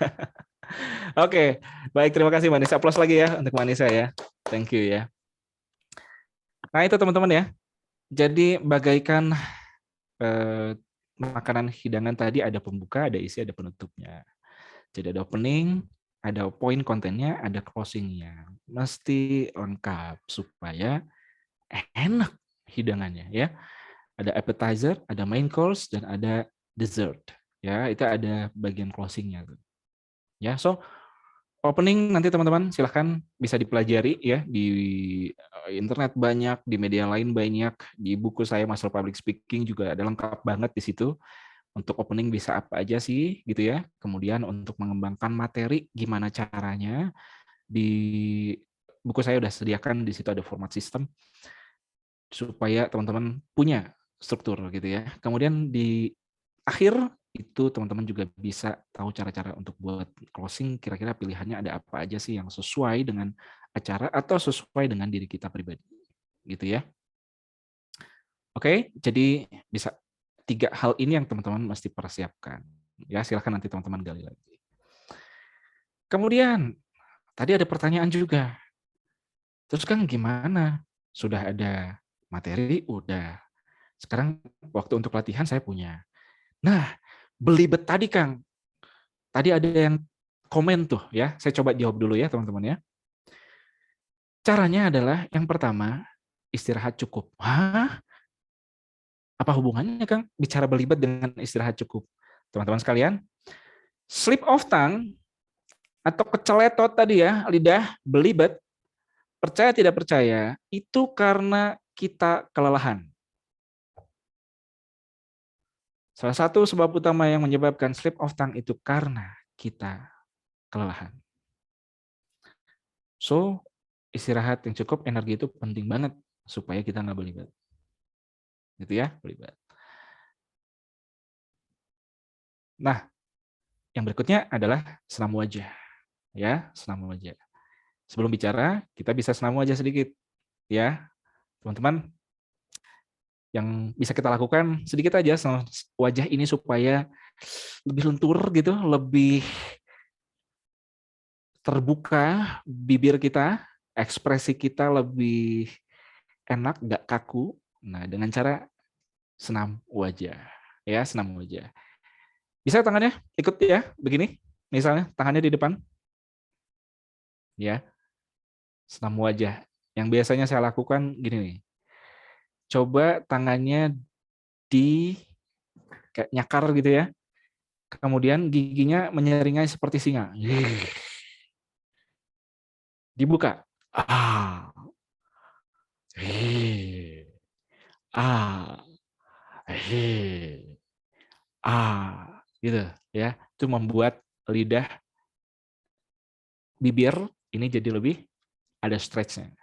Oke, baik, terima kasih Mbak Nisa. Plus lagi ya untuk Mbak Nisa ya. Thank you ya. Nah itu teman-teman ya. Jadi bagaikan makanan hidangan tadi ada pembuka, ada isi, ada penutupnya. Jadi ada opening, ada poin kontennya, ada closingnya. Mesti lengkap supaya enak hidangannya ya. Ada appetizer, ada main course, dan ada dessert. Ya, itu ada bagian closingnya. Ya, so opening nanti teman-teman silahkan bisa dipelajari ya di internet banyak, di media lain banyak, di buku saya Master Public Speaking juga ada lengkap banget di situ. Untuk opening bisa apa aja sih gitu ya. Kemudian untuk mengembangkan materi gimana caranya, di buku saya udah sediakan di situ ada format sistem supaya teman-teman punya struktur gitu ya. Kemudian di akhir itu teman-teman juga bisa tahu cara-cara untuk buat closing, kira-kira pilihannya ada apa aja sih yang sesuai dengan acara atau sesuai dengan diri kita pribadi gitu ya. Oke, jadi bisa 3 hal ini yang teman-teman mesti persiapkan. Ya, silakan nanti teman-teman gali lagi. Kemudian tadi ada pertanyaan juga. Terus kan gimana? Sudah ada materi, udah. Sekarang waktu untuk latihan saya punya. Nah, belibet tadi Kang. Tadi ada yang komen tuh ya. Saya coba jawab dulu ya teman-teman ya. Caranya adalah yang pertama, istirahat cukup. Hah? Apa hubungannya Kang bicara belibet dengan istirahat cukup? Teman-teman sekalian, slip of tongue atau keceletot tadi ya, lidah belibet, percaya tidak percaya, itu karena kita kelelahan. Salah satu sebab utama yang menyebabkan slip of tongue itu karena kita kelelahan. So, istirahat yang cukup, energi itu penting banget supaya kita nggak belibet. Gitu ya, belibet. Nah, yang berikutnya adalah senam wajah. Ya, senam wajah. Sebelum bicara, kita bisa senam wajah sedikit. Ya, teman-teman. yang bisa kita lakukan sedikit aja sama wajah ini supaya lebih lentur gitu, lebih terbuka bibir kita, ekspresi kita lebih enak, nggak kaku. Nah, dengan cara senam wajah, ya senam wajah. Bisa tangannya ikut ya, begini, misalnya tangannya di depan, ya senam wajah. Yang biasanya saya lakukan gini nih, coba tangannya di kayak nyakar gitu ya, kemudian giginya menyeringai seperti singa. Dibuka. Ah. Ah. Gitu ya. Itu membuat lidah bibir ini jadi lebih ada stretch-nya.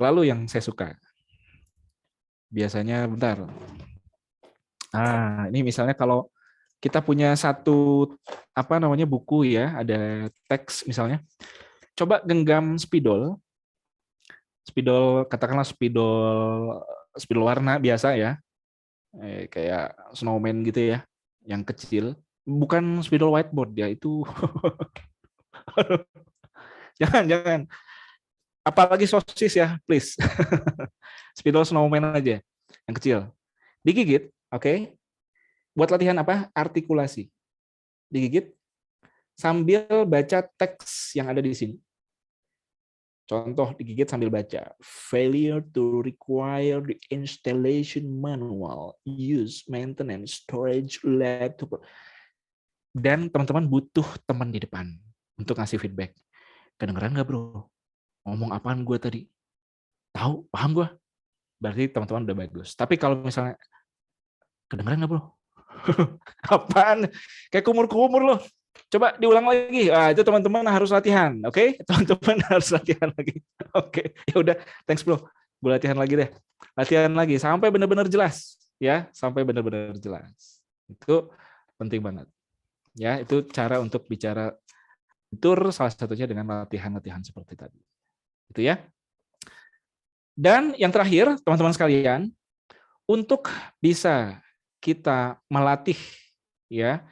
Lalu yang saya suka biasanya bentar. Ini misalnya kalau kita punya satu buku ya, ada teks misalnya. Coba genggam spidol. Spidol katakanlah spidol warna biasa ya. Kayak snowman gitu ya, yang kecil. Bukan spidol whiteboard ya, itu jangan. Apalagi sosis ya, please. Spidol snowman aja, yang kecil. Digigit, oke. Buat latihan apa? Artikulasi. Digigit sambil baca teks yang ada di sini. Contoh digigit sambil baca. Failure to require the installation manual, use maintenance, storage, laptop. Dan teman-teman butuh teman di depan untuk ngasih feedback. Kedengeran nggak bro? Ngomong apaan gue tadi? Tahu? Paham gue? Berarti teman-teman udah bagus. Tapi kalau misalnya, kedengeran nggak bro? Apaan? Kayak kumur-kumur loh. Coba diulang lagi. Itu teman-teman harus latihan, oke? Teman-teman harus latihan lagi. Oke, ya udah, thanks bro. Gue latihan lagi deh. Latihan lagi sampai benar-benar jelas, ya, sampai benar-benar jelas. Itu penting banget. Ya, itu cara untuk bicara tur salah satunya dengan latihan-latihan seperti tadi. Itu ya. Dan yang terakhir, teman-teman sekalian, untuk bisa kita melatih ya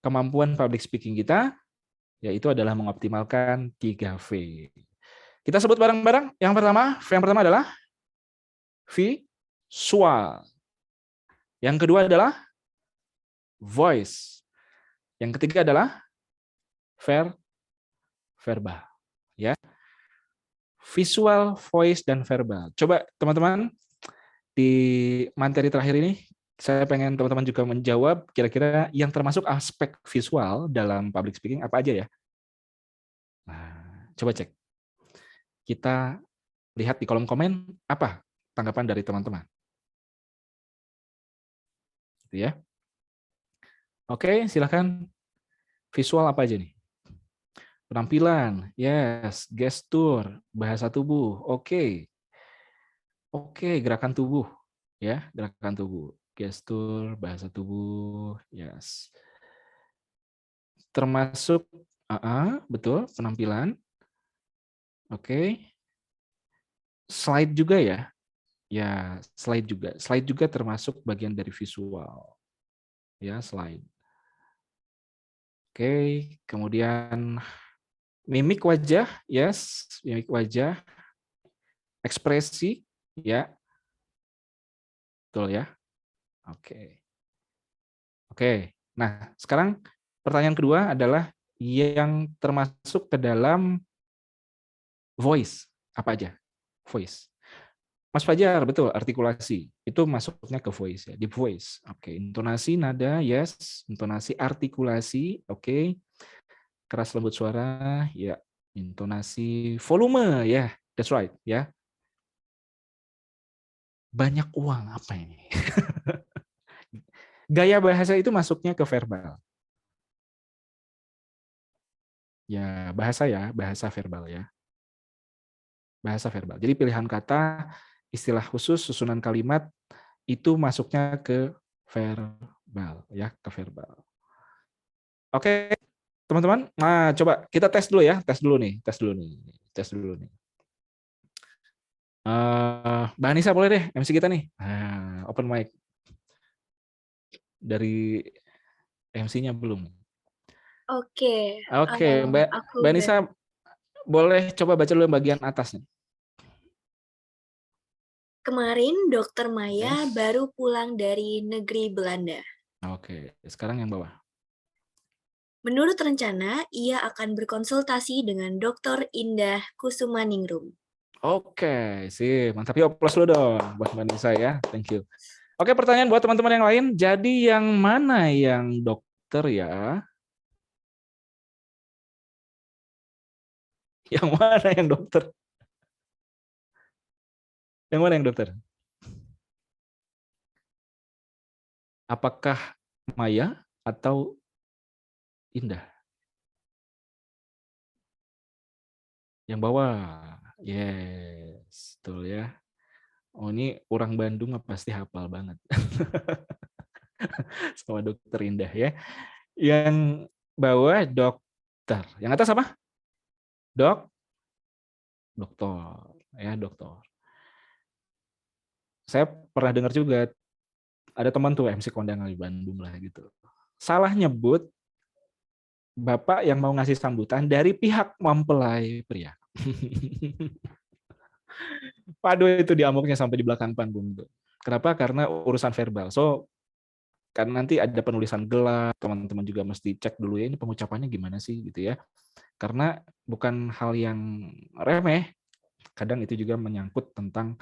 kemampuan public speaking kita, yaitu adalah mengoptimalkan 3V. Kita sebut bareng-bareng. Yang pertama adalah visual. Yang kedua adalah voice. Yang ketiga adalah verbal. Ya, visual, voice, dan verbal. Coba teman-teman di materi terakhir ini, saya pengen teman-teman juga menjawab kira-kira yang termasuk aspek visual dalam public speaking apa aja ya. Nah, coba cek. Kita lihat di kolom komen apa tanggapan dari teman-teman. Gitu ya. Oke, silakan. Visual apa aja nih? Penampilan, yes, gestur, bahasa tubuh, oke. Oke, gerakan tubuh, ya, gerakan tubuh, gestur, bahasa tubuh, yes. Termasuk, betul, penampilan, oke. Slide juga ya, ya, slide juga termasuk bagian dari visual, ya, slide. Oke, kemudian mimik wajah, yes, mimik wajah, ekspresi, ya, betul ya. Oke. Nah, sekarang pertanyaan kedua adalah yang termasuk ke dalam voice. Apa aja? Voice. Mas Fajar, betul, artikulasi. Itu masuknya ke voice ya, deep voice. Oke, intonasi, nada, yes. Intonasi, artikulasi, oke. Keras lembut suara, ya. Intonasi, volume, ya. That's right, ya. Banyak uang, apa ini? Gaya bahasa itu masuknya ke verbal. Ya, bahasa verbal ya. Bahasa verbal. Jadi pilihan kata, istilah khusus, susunan kalimat itu masuknya ke verbal ya, ke verbal. Oke, teman-teman. Nah, coba kita tes dulu ya, tes dulu nih. Mbak Anissa boleh deh, MC kita nih. Nah, open mic. Dari MC-nya belum. Oke, Oke, Mbak aku Mbak Anissa boleh coba baca dulu bagian atasnya. kemarin Dokter Maya Yes. baru pulang dari negeri Belanda. Oke, sekarang yang bawah. Menurut rencana, ia akan berkonsultasi dengan Dr. Indah Kusumaningrum. Oke, sih, mantap. Yuk, plus dulu dong buat Mbak Anissa ya. Thank you. Oke, pertanyaan buat teman-teman yang lain. Jadi yang mana yang dokter ya? Yang mana yang dokter? Yang mana yang dokter? Apakah Maya atau Indah? Yang bawah. Yes, betul ya. Oh, ini orang Bandung pasti hafal banget. Sama dokter Indah ya. Yang bawah dokter. Yang atas apa? Dokter. Ya, dokter. Saya pernah dengar juga ada teman tuh MC kondangan di Bandung lah gitu. Salah nyebut bapak yang mau ngasih sambutan dari pihak mempelai pria. Waduh, itu diamuknya sampai di belakang panggung tuh. Kenapa? Karena urusan verbal. So, kan nanti ada penulisan gelar, teman-teman juga mesti cek dulu ya ini pengucapannya gimana sih gitu ya. Karena bukan hal yang remeh, kadang itu juga menyangkut tentang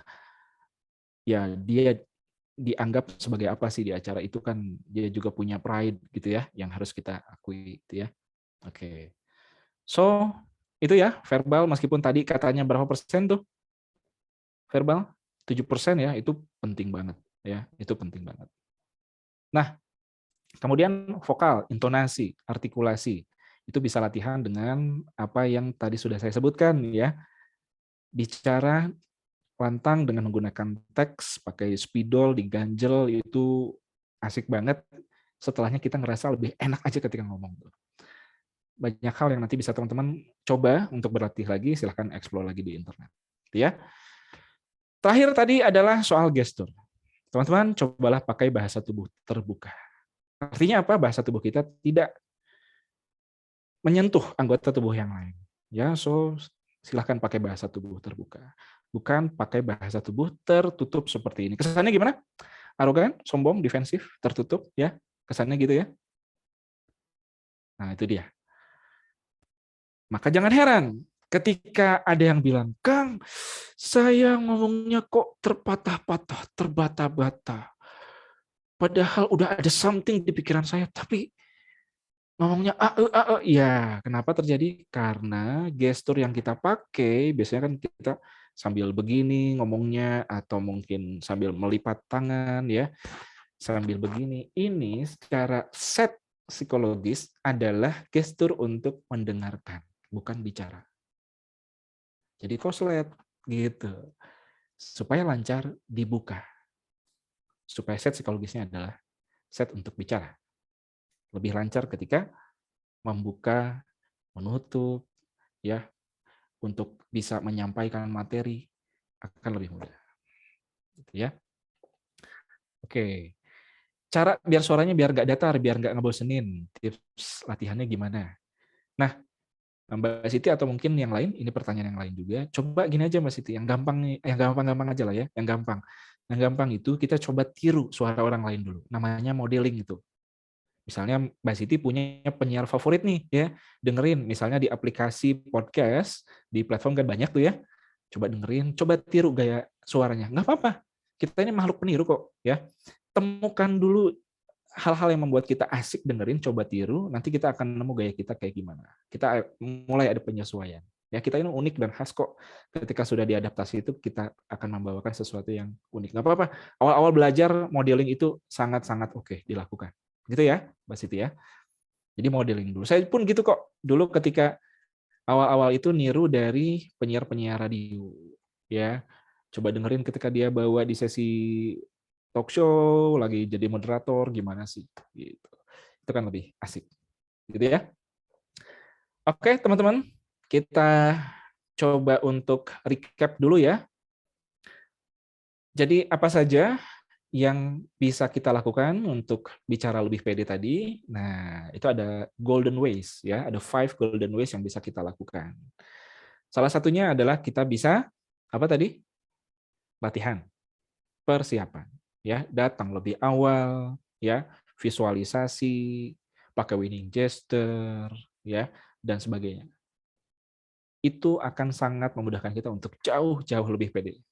ya dia dianggap sebagai apa sih di acara itu, kan dia juga punya pride gitu ya yang harus kita akui gitu ya. Oke. So, itu ya verbal, meskipun tadi katanya berapa persen tuh? Verbal 7% ya, itu penting banget ya, itu penting banget. Nah, kemudian vokal, intonasi, artikulasi. Itu bisa latihan dengan apa yang tadi sudah saya sebutkan ya. Bicara lantang dengan menggunakan teks, pakai spidol, diganjel, itu asik banget. Setelahnya kita ngerasa lebih enak aja ketika ngomong. Banyak hal yang nanti bisa teman-teman coba untuk berlatih lagi, silahkan explore lagi di internet. Ya. Terakhir tadi adalah soal gestur. Teman-teman cobalah pakai bahasa tubuh terbuka. Artinya apa? Bahasa tubuh kita tidak menyentuh anggota tubuh yang lain. Ya, so silahkan pakai bahasa tubuh terbuka. Bukan pakai bahasa tubuh tertutup seperti ini. Kesannya gimana? Arogan, sombong, defensif, tertutup, ya. Kesannya gitu ya. Nah, itu dia. Maka jangan heran ketika ada yang bilang, "Kang, saya ngomongnya kok terpatah-patah, terbata-bata. Padahal udah ada something di pikiran saya, tapi ngomongnya ya, kenapa terjadi? Karena gestur yang kita pakai biasanya kan kita sambil begini ngomongnya atau mungkin sambil melipat tangan ya, sambil begini. Ini secara set psikologis adalah gestur untuk mendengarkan, bukan bicara. Jadi koslet gitu. Supaya lancar dibuka. Supaya set psikologisnya adalah set untuk bicara. Lebih lancar ketika membuka, menutup, ya, untuk bisa menyampaikan materi akan lebih mudah. Gitu ya. Oke. Cara biar suaranya biar nggak datar, biar nggak ngebosenin. Tips latihannya gimana? Nah, Mbak Siti atau mungkin yang lain, ini pertanyaan yang lain juga. Coba gini aja Mbak Siti, yang gampang nih, yang gampang-gampang aja lah ya, yang gampang. Yang gampang itu kita coba tiru suara orang lain dulu. Namanya modeling itu. Misalnya Mbak Siti punya penyiar favorit nih ya, dengerin misalnya di aplikasi podcast, di platform kan banyak tuh ya. Coba dengerin, coba tiru gaya suaranya. Nggak apa-apa. Kita ini makhluk peniru kok ya. Temukan dulu hal-hal yang membuat kita asik dengerin, coba tiru, nanti kita akan nemu gaya kita kayak gimana. Kita mulai ada penyesuaian. Ya, kita ini unik dan khas kok. Ketika sudah diadaptasi itu kita akan membawakan sesuatu yang unik. Nggak apa-apa. Awal-awal belajar modeling itu sangat-sangat oke dilakukan. Gitu ya, Mbak Siti ya. Jadi modeling dulu. Saya pun gitu kok. Dulu ketika awal-awal itu niru dari penyiar-penyiar radio. Ya, coba dengerin ketika dia bawa di sesi talk show, lagi jadi moderator, gimana sih? Gitu. Itu kan lebih asik. Gitu ya. Oke, teman-teman. Kita coba untuk recap dulu ya. Jadi apa saja yang bisa kita lakukan untuk bicara lebih pede tadi? Nah, itu ada golden ways ya, ada 5 golden ways yang bisa kita lakukan. Salah satunya adalah kita bisa apa tadi? Latihan, persiapan ya, datang lebih awal ya, visualisasi, pakai winning gesture ya, dan sebagainya. Itu akan sangat memudahkan kita untuk jauh-jauh lebih pede.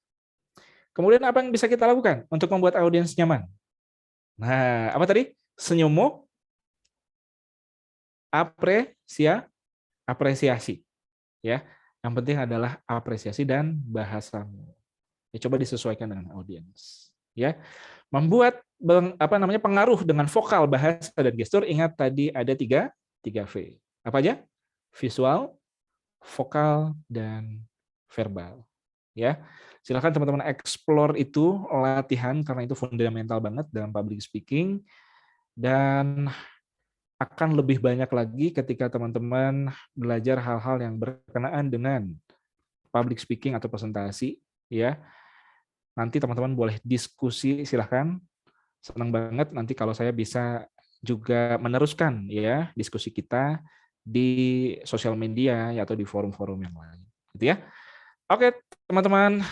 Kemudian apa yang bisa kita lakukan untuk membuat audiens nyaman? Nah, apa tadi? Senyummu, apresiasi, ya. Yang penting adalah apresiasi dan bahasamu. Ya, coba disesuaikan dengan audiens, ya. Membuat pengaruh dengan vokal, bahasa, dan gestur. Ingat tadi ada 3 V. Apa aja? Visual, vokal, dan verbal. Ya, silakan teman-teman explore itu latihan karena itu fundamental banget dalam public speaking, dan akan lebih banyak lagi ketika teman-teman belajar hal-hal yang berkenaan dengan public speaking atau presentasi ya. Nanti teman-teman boleh diskusi, silahkan. Senang banget nanti kalau saya bisa juga meneruskan ya diskusi kita di sosial media ya, atau di forum-forum yang lain gitu ya. Oke, teman-teman,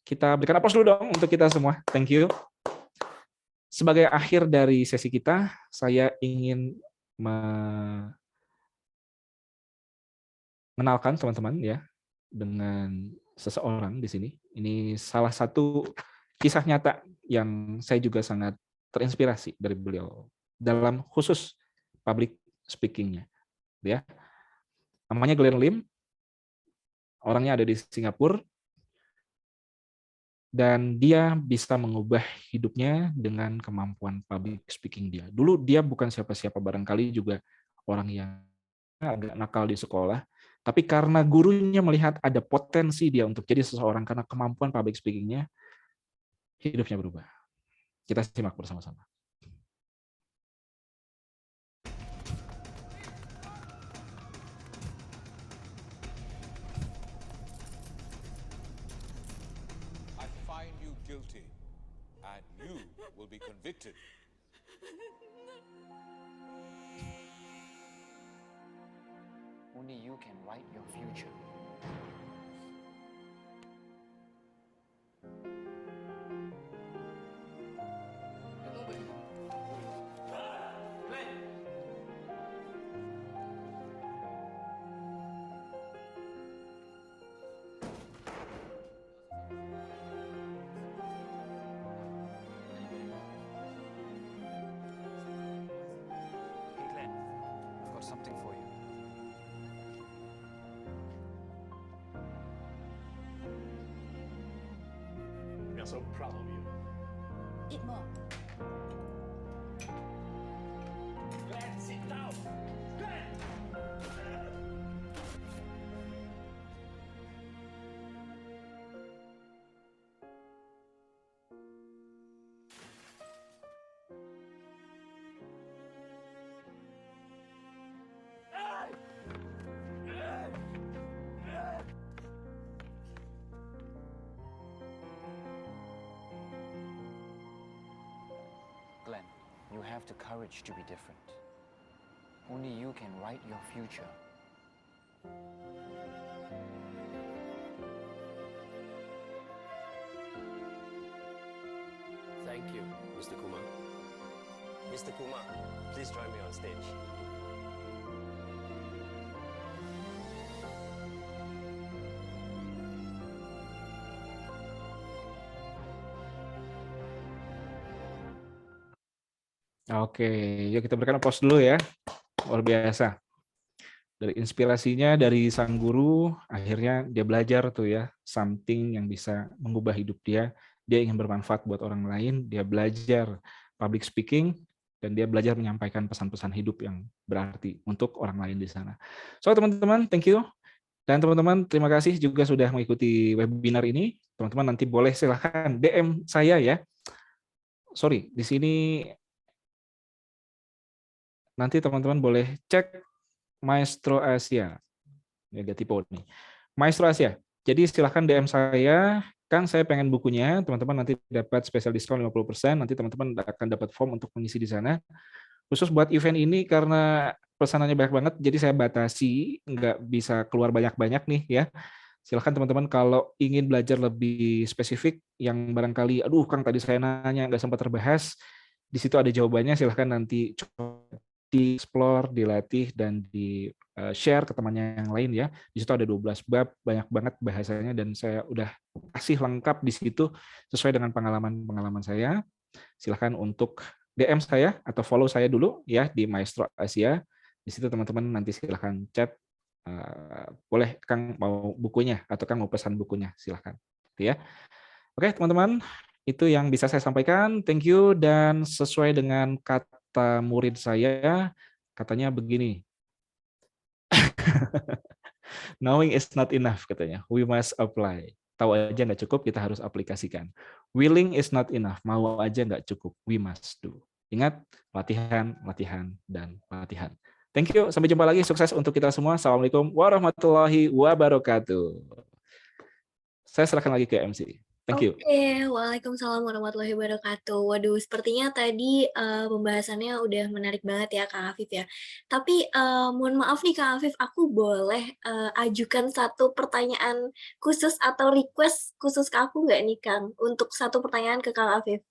kita berikan aplaus dulu dong untuk kita semua. Thank you. Sebagai akhir dari sesi kita, saya ingin mengenalkan teman-teman ya dengan seseorang di sini. Ini salah satu kisah nyata yang saya juga sangat terinspirasi dari beliau dalam khusus public speaking-nya. Ya. Namanya Glenn Lim. Orangnya ada di Singapura. Dan dia bisa mengubah hidupnya dengan kemampuan public speaking dia. Dulu dia bukan siapa-siapa, barangkali juga orang yang agak nakal di sekolah, tapi karena gurunya melihat ada potensi dia untuk jadi seseorang karena kemampuan public speaking-nya, hidupnya berubah. Kita simak bersama-sama. I find you guilty, and you will be convicted. Only you can write your future. Hey Glenn, I've got something for you. We are so proud of you. Eat more. Glenn, sit down. Glenn! Glenn, you have the courage to be different. Only you can write your future. Thank you, Mr. Kumar. Mr. Kumar, please join me on stage. Oke, yuk kita berikan aplaus dulu ya. Luar biasa. Dari inspirasinya dari sang guru, akhirnya dia belajar tuh ya, something yang bisa mengubah hidup dia. Dia ingin bermanfaat buat orang lain, dia belajar public speaking, dan dia belajar menyampaikan pesan-pesan hidup yang berarti untuk orang lain di sana. So teman-teman, thank you. Dan teman-teman, terima kasih juga sudah mengikuti webinar ini. Teman-teman nanti boleh silahkan DM saya ya. Sorry, di sini nanti teman-teman boleh cek Maestro Asia. Ya, gak typo nih. Maestro Asia. Jadi silahkan DM saya Kang, saya pengen bukunya, teman-teman nanti dapat special diskon 50%, nanti teman-teman akan dapat form untuk mengisi di sana. Khusus buat event ini karena pesanannya banyak banget, jadi saya batasi, nggak bisa keluar banyak-banyak nih ya. Silahkan teman-teman kalau ingin belajar lebih spesifik, yang barangkali, aduh Kang tadi saya nanya nggak sempat terbahas, di situ ada jawabannya, silahkan nanti coba di explore, dilatih, dan di share ke temannya yang lain ya. Di situ ada 12 bab, banyak banget bahasanya, dan saya udah kasih lengkap di situ sesuai dengan pengalaman-pengalaman saya. Silahkan untuk DM saya atau follow saya dulu ya di Maestro Asia. Di situ teman-teman nanti silahkan chat. Boleh Kang mau bukunya atau Kang mau pesan bukunya, silahkan. Ya. Oke teman-teman, itu yang bisa saya sampaikan. Thank you, dan sesuai dengan kata murid saya, katanya begini. Knowing is not enough katanya. We must apply. Tahu aja nggak cukup, kita harus aplikasikan. Willing is not enough. Mau aja nggak cukup. We must do. Ingat, latihan, latihan, dan latihan. Thank you. Sampai jumpa lagi. Sukses untuk kita semua. Assalamualaikum warahmatullahi wabarakatuh. Saya serahkan lagi ke MC. Thank you. Oke, waalaikumsalam warahmatullahi wabarakatuh. Waduh, sepertinya tadi pembahasannya udah menarik banget ya Kang Afif ya. Tapi mohon maaf nih Kang Afif, aku boleh ajukan satu pertanyaan khusus atau request khusus ke aku nggak nih Kang? Untuk satu pertanyaan ke Kang Afif.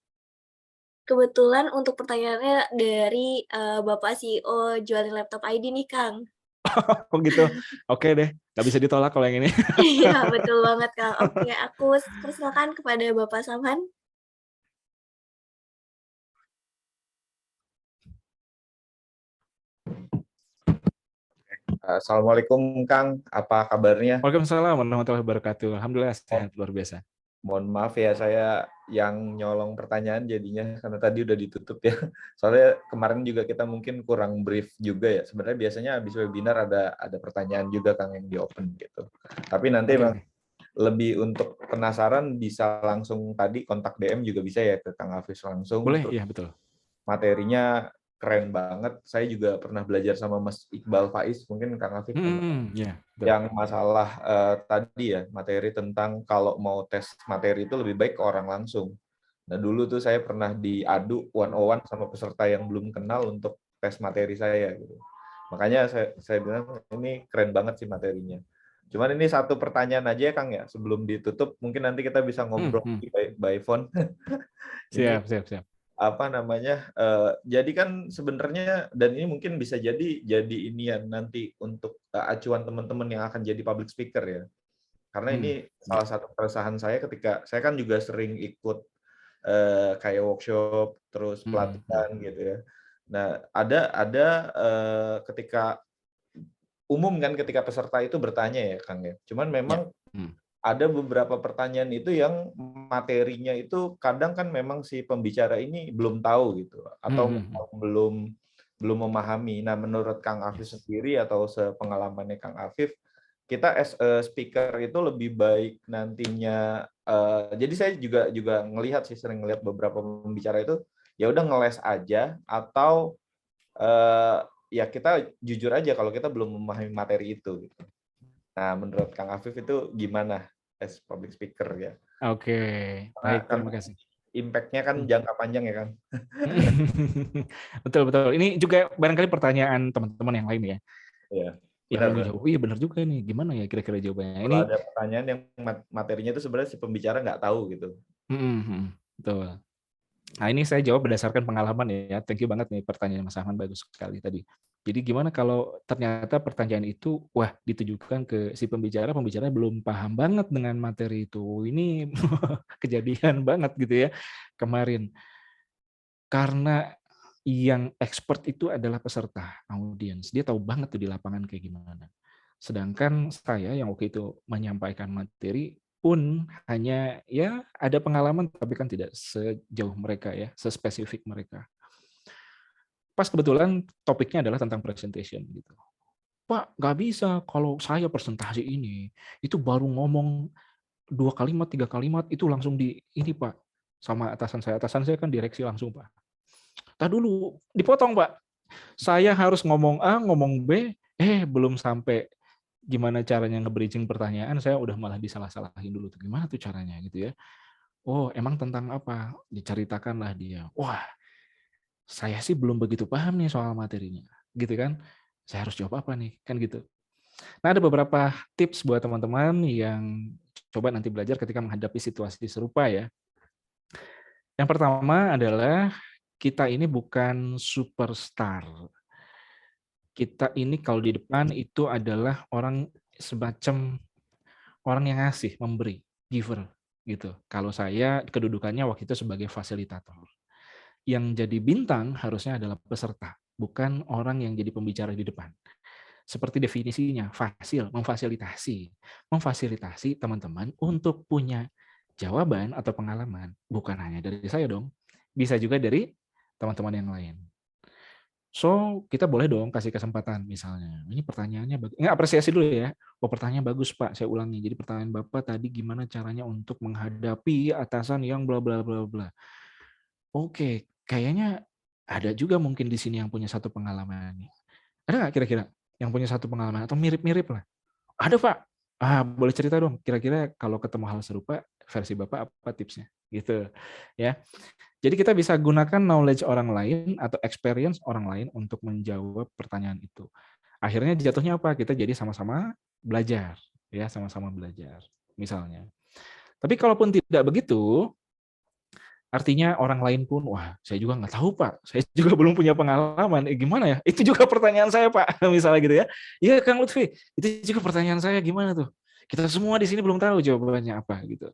Kebetulan untuk pertanyaannya dari Bapak CEO Jualin Laptop ID nih Kang. Oh gitu. Oke deh, nggak bisa ditolak kalau yang ini. Iya, betul banget Kang. Oke, aku persilakan kepada Bapak Samhan. Assalamualaikum Kang, apa kabarnya? Waalaikumsalam warahmatullahi wabarakatuh. Alhamdulillah sehat, luar biasa. Mohon maaf ya, saya yang nyolong pertanyaan jadinya karena tadi udah ditutup ya. Soalnya kemarin juga kita mungkin kurang brief juga ya. Sebenarnya biasanya habis webinar ada pertanyaan juga Kang yang di open gitu. Tapi nanti emang lebih untuk penasaran bisa langsung tadi kontak DM juga bisa ya ke Kang Hafiz langsung. Boleh, Terus iya betul. materinya keren banget. Saya juga pernah belajar sama Mas Iqbal Faiz, mungkin Kang Hafiz yang masalah tadi ya, materi tentang kalau mau tes materi itu lebih baik ke orang langsung. Nah dulu tuh saya pernah diadu one-on-one sama peserta yang belum kenal untuk tes materi saya gitu. Makanya saya bilang ini keren banget sih materinya. Cuman ini satu pertanyaan aja ya Kang ya, sebelum ditutup mungkin nanti kita bisa ngobrol by phone. Siap. Apa namanya, jadi kan sebenarnya, dan ini mungkin bisa jadi inian nanti untuk acuan teman-teman yang akan jadi public speaker ya. Karena ini salah satu keresahan saya ketika saya kan juga sering ikut kayak workshop terus pelatihan gitu ya. Nah, ada ketika umum kan ketika peserta itu bertanya ya Kang ya. Cuman memang ada beberapa pertanyaan itu yang materinya itu kadang kan memang si pembicara ini belum tahu gitu atau belum memahami. Nah, menurut Kang Afif sendiri atau sepengalamannya Kang Afif, kita as a speaker itu lebih baik nantinya jadi saya juga ngelihat sih, sering ngelihat beberapa pembicara itu ya udah ngeles aja atau ya kita jujur aja kalau kita belum memahami materi itu gitu. Nah, menurut Kang Afif itu gimana as public speaker ya? Oke, baik, terima kasih. Impact-nya kan jangka panjang ya kan? Betul. Ini juga barangkali pertanyaan teman-teman yang lain ya. Iya. Iya benar juga nih. Gimana ya kira-kira jawabannya? Kalau ada pertanyaan yang materinya itu sebenarnya si pembicara nggak tahu gitu. Betul. Nah ini saya jawab berdasarkan pengalaman ya. Thank you banget nih pertanyaan Mas Ahmad, bagus sekali tadi. Jadi gimana kalau ternyata pertanyaan itu ditujukan ke si pembicara belum paham banget dengan materi itu. Ini kejadian banget gitu ya kemarin. Karena yang expert itu adalah peserta, audiens. Dia tahu banget tuh di lapangan kayak gimana. Sedangkan saya yang waktu itu menyampaikan materi pun hanya ya ada pengalaman tapi kan tidak sejauh mereka ya, sespesifik mereka. Pas kebetulan topiknya adalah tentang presentation gitu. Pak, nggak bisa kalau saya presentasi ini, itu baru ngomong 2 kalimat, 3 kalimat, itu langsung ini Pak, sama atasan saya. Atasan saya kan direksi langsung Pak. Tadi dulu, dipotong Pak. Saya harus ngomong A, ngomong B, belum sampai gimana caranya nge-bridging pertanyaan, saya udah malah disalah-salahin dulu tuh. Gimana tuh caranya gitu ya? Oh, emang tentang apa? Diceritakanlah dia. Wah, saya sih belum begitu paham nih soal materinya. Gitu kan? Saya harus jawab apa nih? Kan gitu. Nah, ada beberapa tips buat teman-teman yang coba nanti belajar ketika menghadapi situasi serupa ya. Yang pertama adalah kita ini bukan superstar. Kita ini kalau di depan itu adalah orang semacam orang yang ngasih, memberi, giver gitu. Kalau saya kedudukannya waktu itu sebagai fasilitator. Yang jadi bintang harusnya adalah peserta, bukan orang yang jadi pembicara di depan. Seperti definisinya, memfasilitasi. Memfasilitasi teman-teman untuk punya jawaban atau pengalaman, bukan hanya dari saya dong. Bisa juga dari teman-teman yang lain. So, kita boleh dong kasih kesempatan misalnya. Ini pertanyaannya bagus. Apresiasi dulu ya. Oh, pertanyaan bagus, Pak. Saya ulangi. Jadi pertanyaan Bapak tadi gimana caranya untuk menghadapi atasan yang bla bla bla bla. Oke, kayaknya ada juga mungkin di sini yang punya satu pengalaman. Ada nggak kira-kira yang punya satu pengalaman atau mirip-mirip lah? Ada, Pak. Boleh cerita dong. Kira-kira kalau ketemu hal serupa, versi Bapak apa tipsnya? Gitu ya. Jadi kita bisa gunakan knowledge orang lain atau experience orang lain untuk menjawab pertanyaan itu. Akhirnya jatuhnya apa? Kita jadi sama-sama belajar, ya, sama-sama belajar, misalnya. Tapi kalaupun tidak begitu, artinya orang lain pun, wah, saya juga nggak tahu, Pak. Saya juga belum punya pengalaman. Gimana ya? Itu juga pertanyaan saya, Pak. Misalnya gitu ya. Iya, Kang Lutfi. Itu juga pertanyaan saya. Gimana tuh? Kita semua di sini belum tahu jawabannya apa gitu.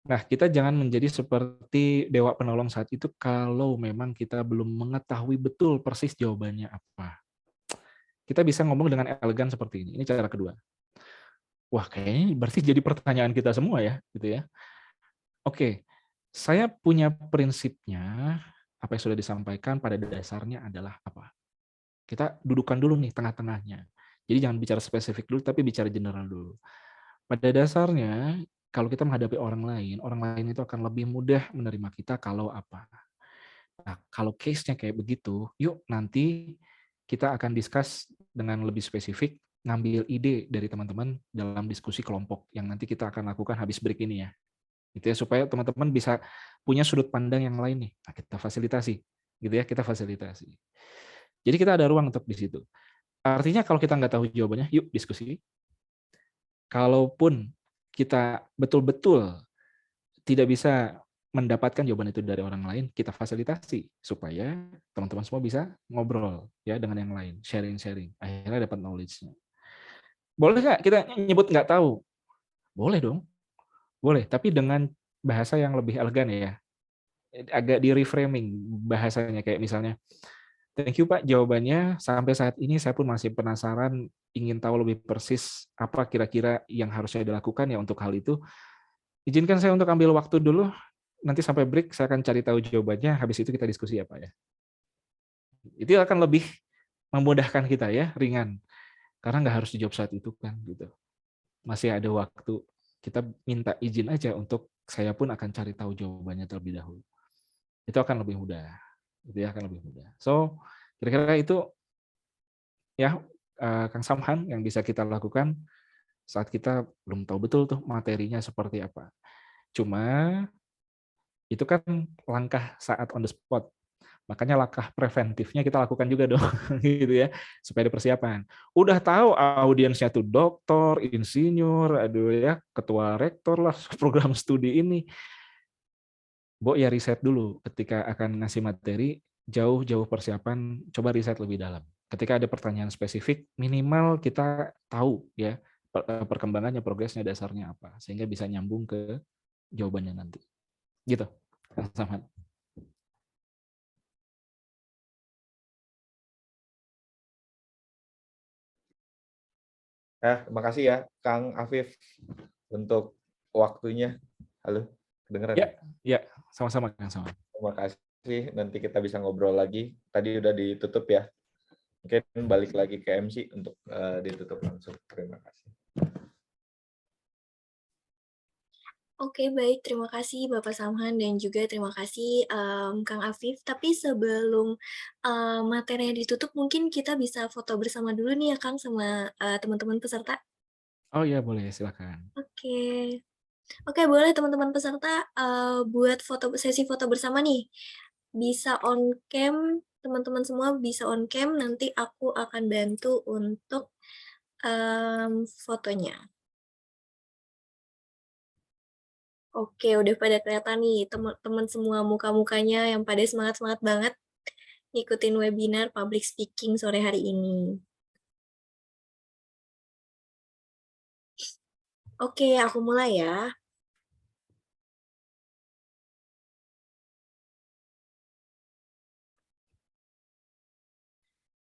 Nah, kita jangan menjadi seperti dewa penolong saat itu kalau memang kita belum mengetahui betul persis jawabannya apa. Kita bisa ngomong dengan elegan seperti ini. Ini cara kedua. Wah, kayaknya berarti jadi pertanyaan kita semua ya, gitu ya. Oke, saya punya prinsipnya, apa yang sudah disampaikan pada dasarnya adalah apa? Kita dudukan dulu nih tengah-tengahnya. Jadi jangan bicara spesifik dulu, tapi bicara general dulu. Pada dasarnya, kalau kita menghadapi orang lain itu akan lebih mudah menerima kita kalau apa. Nah, kalau case-nya kayak begitu, yuk nanti kita akan discuss dengan lebih spesifik, ngambil ide dari teman-teman dalam diskusi kelompok yang nanti kita akan lakukan habis break ini ya. Gitu ya, supaya teman-teman bisa punya sudut pandang yang lain nih. Nah, kita fasilitasi. Gitu ya, kita fasilitasi. Jadi kita ada ruang untuk di situ. Artinya kalau kita nggak tahu jawabannya, yuk diskusi. Kalaupun kita betul-betul tidak bisa mendapatkan jawaban itu dari orang lain, kita fasilitasi supaya teman-teman semua bisa ngobrol ya dengan yang lain, sharing-sharing. Akhirnya dapat knowledge-nya. Boleh nggak kita nyebut nggak tahu? Boleh dong. Boleh, tapi dengan bahasa yang lebih elegan ya. Agak di reframing bahasanya kayak misalnya, thank you Pak, jawabannya sampai saat ini saya pun masih penasaran, ingin tahu lebih persis apa kira-kira yang harusnya dilakukan ya untuk hal itu. Izinkan saya untuk ambil waktu dulu, nanti sampai break saya akan cari tahu jawabannya, habis itu kita diskusi ya Pak ya. Itu akan lebih memudahkan kita ya, ringan. Karena nggak harus dijawab saat itu kan gitu. Masih ada waktu, kita minta izin aja untuk saya pun akan cari tahu jawabannya terlebih dahulu. Itu akan lebih mudah. Itu ya akan lebih mudah. So, kira-kira itu ya Kang Samhan yang bisa kita lakukan saat kita belum tahu betul tuh materinya seperti apa. Cuma itu kan langkah saat on the spot. Makanya langkah preventifnya kita lakukan juga dong gitu ya, supaya ada persiapan. Udah tahu audiensnya tuh doktor, insinyur, aduh ya, ketua rektor lah program studi ini. Bo ya riset dulu ketika akan ngasih materi, jauh-jauh persiapan, coba riset lebih dalam. Ketika ada pertanyaan spesifik, minimal kita tahu ya perkembangannya, progresnya, dasarnya apa, sehingga bisa nyambung ke jawabannya nanti. Gitu, Kang Samhan. Terima kasih ya Kang Afif untuk waktunya. Halo, kedengeran? Ya, sama-sama Kang Samhan. Terima kasih, nanti kita bisa ngobrol lagi. Tadi udah ditutup ya. Mungkin balik lagi ke MC untuk ditutup langsung. Terima kasih. Oke, baik. Terima kasih Bapak Samhan dan juga terima kasih, Kang Afif. Tapi sebelum, materinya ditutup mungkin kita bisa foto bersama dulu nih ya Kang sama, teman-teman peserta? Oh iya boleh, silakan. Oke. Oke, boleh teman-teman peserta, buat sesi foto bersama nih. Bisa on cam, teman-teman semua bisa on cam, nanti aku akan bantu untuk, fotonya. Oke, udah pada kelihatan nih teman-teman semua muka-mukanya yang pada semangat-semangat banget ngikutin webinar public speaking sore hari ini. Oke, aku mulai ya.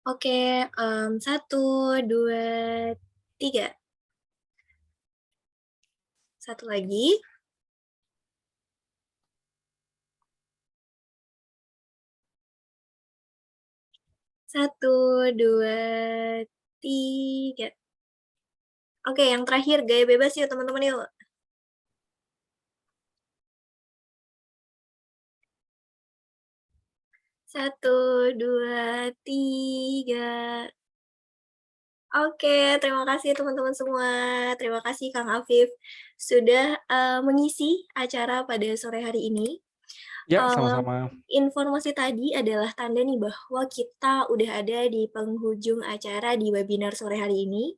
Oke, 1, 2, 3. Satu lagi. 1, 2, 3. Oke, yang terakhir gaya bebas yuk teman-teman yuk. 1, 2, 3. Oke, terima kasih teman-teman semua. Terima kasih Kang Afif sudah, mengisi acara pada sore hari ini. Ya, sama-sama. Informasi tadi adalah tanda nih bahwa kita udah ada di penghujung acara di webinar sore hari ini.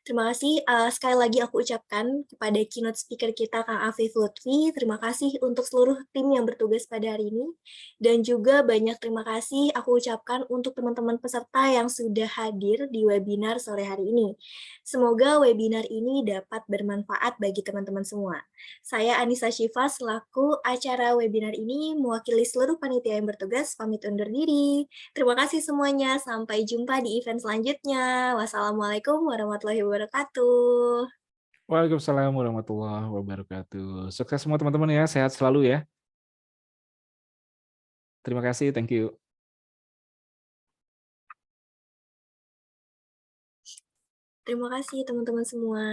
Terima kasih, sekali lagi aku ucapkan kepada keynote speaker kita Kang Afif Lutfi, terima kasih untuk seluruh tim yang bertugas pada hari ini, dan juga banyak terima kasih aku ucapkan untuk teman-teman peserta yang sudah hadir di webinar sore hari ini. Semoga webinar ini dapat bermanfaat bagi teman-teman semua. Saya Anissa Syifa selaku acara webinar ini mewakili seluruh panitia yang bertugas pamit undur diri. Terima kasih semuanya, sampai jumpa di event selanjutnya. Wassalamualaikum warahmatullahi wabarakatuh. Waalaikumsalam warahmatullahi wabarakatuh. Sukses semua teman-teman ya, sehat selalu ya. Terima kasih, thank you. Terima kasih teman-teman semua.